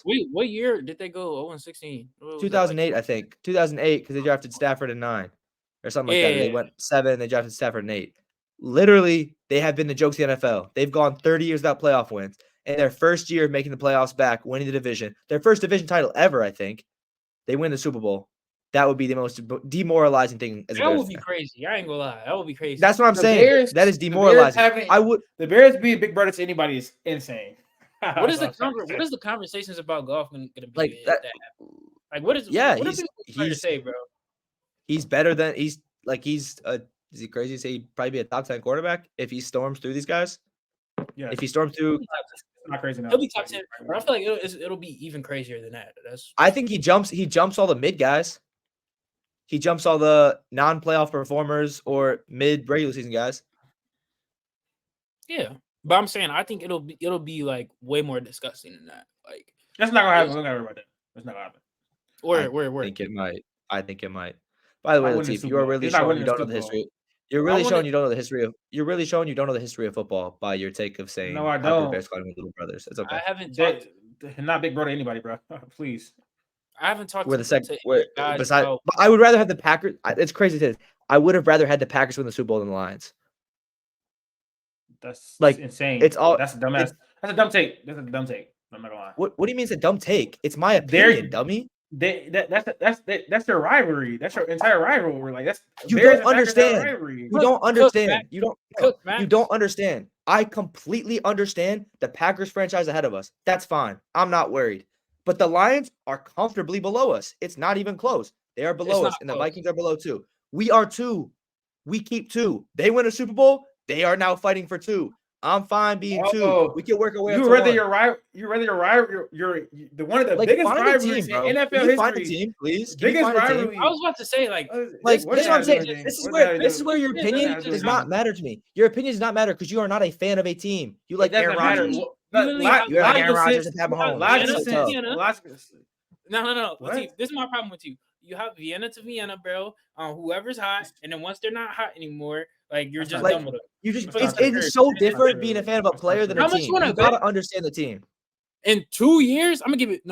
Wait, what year did they go 0-16? 2008, I think. 2008, because they drafted Stafford in 9 or something like that. They went 7. They drafted Stafford in 8. Literally, they have been the jokes of the NFL. They've gone 30 years without playoff wins. In their first year of making the playoffs back, winning the division, their first division title ever, I think, they win the Super Bowl. That would be the most demoralizing thing as a Bears fan. That would be crazy. I ain't gonna lie. That would be crazy. That's what I'm saying. That is demoralizing. The Bears being big brother to anybody is insane. What is the conversations about golf gonna be like that? Like what is? Yeah, what he's trying to say, bro. He's better than is he crazy to say he'd probably be a top 10 quarterback if he storms through these guys? Yeah. If he storms through, not crazy enough. He'll be top 10. I feel like it'll be even crazier than that. I think he jumps all the mid guys. He jumps all the non-playoff performers or mid regular season guys. Yeah, but I'm saying I think it'll be like way more disgusting than that. Like that's not gonna happen. We're gonna worry about that. That's not gonna happen. Where? I think it might. By the way, Latif, you are really showing you don't know the history. You're really showing you don't know the history of. You're really showing you don't know the history of football by your take of saying. No, I don't. Bears calling little brothers. It's okay. I haven't not big brother to anybody, bro. Please. I haven't talked to guys besides, I would rather have the Packers. It's crazy to say. I would have rather had the Packers win the Super Bowl than the Lions. That's like insane. It's all that's a dumbass. That's a dumb take. That's a dumb take. I'm not gonna lie. What do you mean it's a dumb take? It's my opinion, dummy. That's their rivalry. That's your entire rivalry. Like that's you don't understand. You don't understand. You don't understand. I completely understand the Packers franchise ahead of us. That's fine. I'm not worried. But the Lions are comfortably below us. It's not even close. They are below us, and the Vikings are below 2. We are 2. We keep 2. They win a Super Bowl. They are now fighting for 2. I'm fine being 2. We can work our way. You rather your rival. You're the one of the biggest rivalries in NFL history. Find a team, please. Biggest rivalry. I was about to say this is what I'm saying. This is where your opinion does not matter to me. Your opinion does not matter because you are not a fan of a team. You like Aaron Rodgers. You like Aaron Rodgers and Pat Mahomes. No. This is my problem with you. You have Vienna to Vienna, bro. Whoever's hot, and then once they're not hot anymore, like you're just done with them. It's so different being a fan of a player than a team. You gotta understand the team. In 2 years, I'm gonna give it.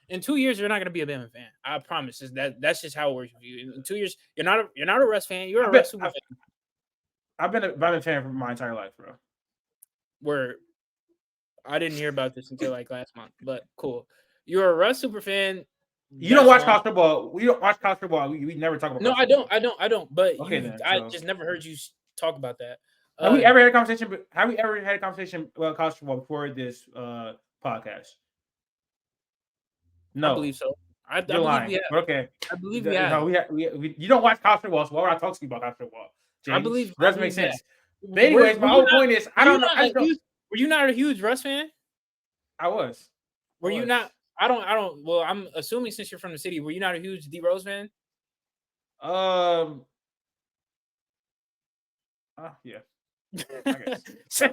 In 2 years, you're not gonna be a Bama fan. I promise. That's just how it works with you. In 2 years, you're not a Russ fan. You're a Russ super fan. I've been a Bama fan for my entire life, bro. Where I didn't hear about this until like last month, but cool. You're a Russ super fan. You don't watch college football. We don't watch college football. We never talk about. No, I don't. But I just never heard you talk about that. Have we ever had a conversation? Have we ever had a conversation about college football before this podcast? No, I believe so. I believe we have. Okay, I believe we have. No, we you don't watch college football, so why would I talk to you about college football? James? I believe doesn't make sense. But anyways, my whole point is, I don't know. Were you not a huge Russ fan? I was. Were you not? I don't. Well, I'm assuming since you're from the city, were you not a huge D Rose fan? Yeah. So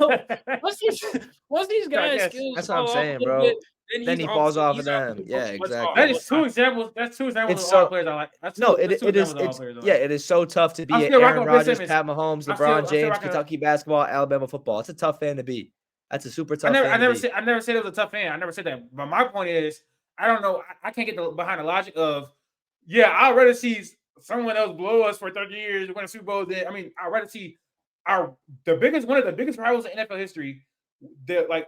once these guys' skills that's what I'm fall off a saying, little bro. bit, then he falls off of them. Yeah, exactly. That is two examples. That's two examples It's of all so players I like. That's no, two it examples is of all it's players I like. yeah, it is so tough to I'm be still Aaron rocking with Ben Rodgers, Simmons. Pat Mahomes, I'm still LeBron James, rocking- Kentucky basketball, Alabama football. It's a tough fan to be. That's a super tough I fan to be. never said it was a tough fan. I never said that. But my point is, I don't know. I can't get behind the logic of, yeah, I'd rather see someone else blow us for 30 years, win a Super Bowl. I'd rather see one of the biggest rivals in NFL history. Like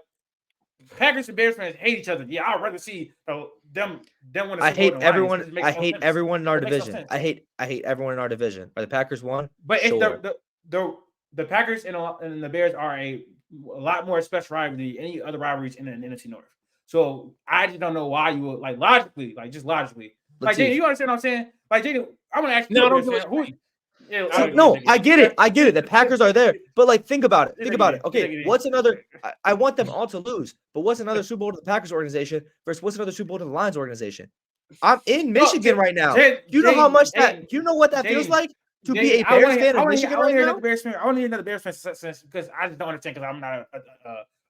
Packers and Bears fans hate each other. Yeah, I'd rather see them win a Super Bowl. I hate than everyone. Lions. I hate everyone in our It makes no division. sense. I hate everyone in our division. Are the Packers won? But sure. the Packers and the Bears are a lot more special rivalry than any other rivalries in the NFC North. So I just don't know why you would logically. Like Jaden, you understand what I'm saying? Like Jaden, I want to ask you. No, I don't no, I get it. The Packers are there, but think about it. Okay, what's another? I want them all to lose, but what's another Super Bowl to the Packers organization versus what's another Super Bowl to the Lions organization? I'm in Michigan right now. You know how much that? You know what that feels like to be a Bears fan in Michigan right now? I want to hear another Bears fan because I just don't understand because I'm not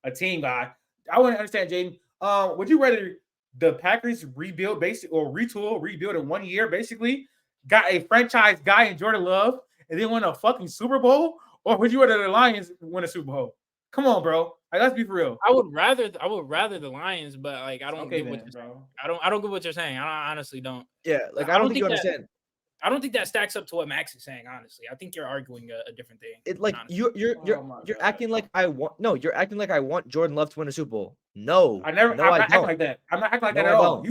a team guy. I want to understand, Jaden. Would you rather the Packers rebuild rebuild in 1 year, basically? Got a franchise guy in Jordan Love and then win a fucking Super Bowl, or would you rather the Lions win a Super Bowl? Come on, bro. Let's be for real. I would rather the Lions, but I don't get what bro. I don't get what you're saying. I honestly don't. Yeah, I don't think you understand. I don't think that stacks up to what Max is saying. Honestly, I think you're arguing a different thing. You're acting like I want. No, you're acting like I want Jordan Love to win a Super Bowl. No, I'm not acting like that. I'm not acting like that at all.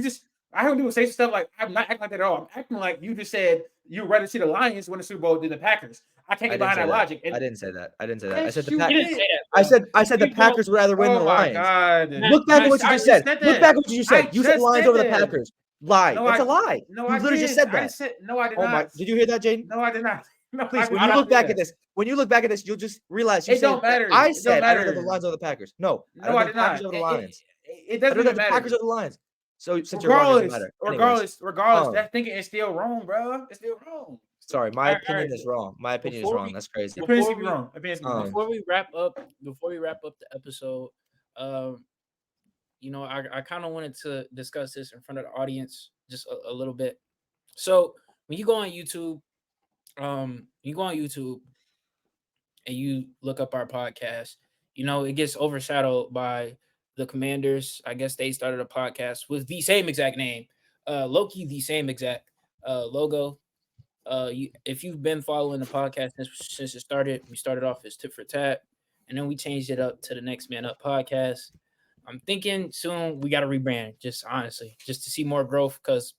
I don't do say stuff like I'm not acting like that at all. I'm acting like you just said you'd rather see the Lions win the Super Bowl than the Packers. I can't get behind that logic. I didn't say that. I Yes, said you did. I said the Packers would rather win than the Lions. God. Look back at what you just said. Look back at what you said. You said the Lions over the Packers. Lie. That's a lie. No, you literally just said that. No, I did not. Did you hear that, Jaden? No, I did not. No, please. When you look back at this, you'll just realize you it don't matter. I said I don't know the Lions over the Packers. No, I did not. Packers over the Lions. It doesn't matter. The Packers over the Lions. So since regardless, regardless, that thinking is still wrong, bro. It's still wrong. Sorry, my opinion is wrong. My opinion is wrong. That's crazy. Before we wrap up the episode, I kind of wanted to discuss this in front of the audience just a little bit. So when you go on YouTube, and you look up our podcast, it gets overshadowed by the Commanders. I guess they started a podcast with the same exact name, Loki, the same exact logo. If you've been following the podcast since it started, we started off as Tip for Tat, and then we changed it up to the Next Man Up podcast. I'm thinking soon we got to rebrand, just honestly, just to see more growth, because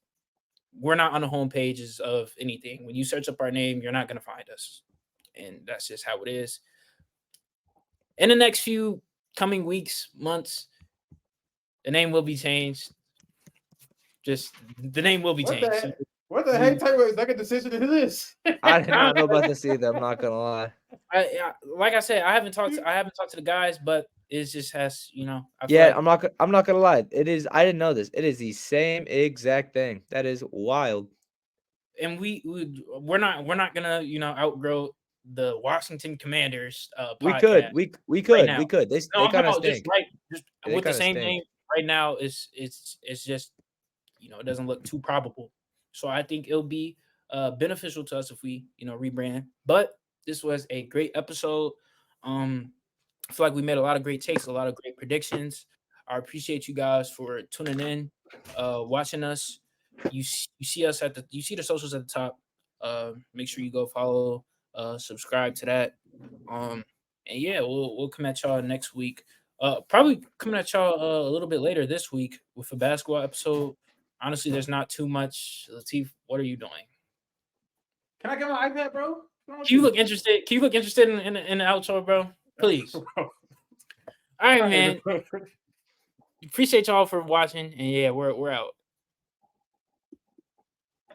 we're not on the home pages of anything. When you search up our name, you're not going to find us, and that's just how it is. In the next few coming weeks, months, the name will be changed. Just the name will be changed. What the heck type of executive decision is this? I did not know about this either. I'm not gonna lie. Like I said, I haven't talked to the guys, but it just has, I'm not gonna lie. It is. I didn't know this. It is the same exact thing. That is wild. And we're not gonna outgrow the Washington Commanders. Podcast we could. They kind of stink. Just with the same name right now. It's just it doesn't look too probable. So I think it'll be beneficial to us if we rebrand. But this was a great episode. I feel like we made a lot of great takes, a lot of great predictions. I appreciate you guys for tuning in, watching us. You see us you see the socials at the top. Make sure you go follow, subscribe to that. And yeah, we'll come at y'all next week. Probably coming at y'all a little bit later this week with a basketball episode. Honestly, there's not too much. Latif, what are you doing? Can I get my iPad, bro? Can you look interested in the outro, bro? Please. All right, man. Appreciate y'all for watching, and yeah, we're out.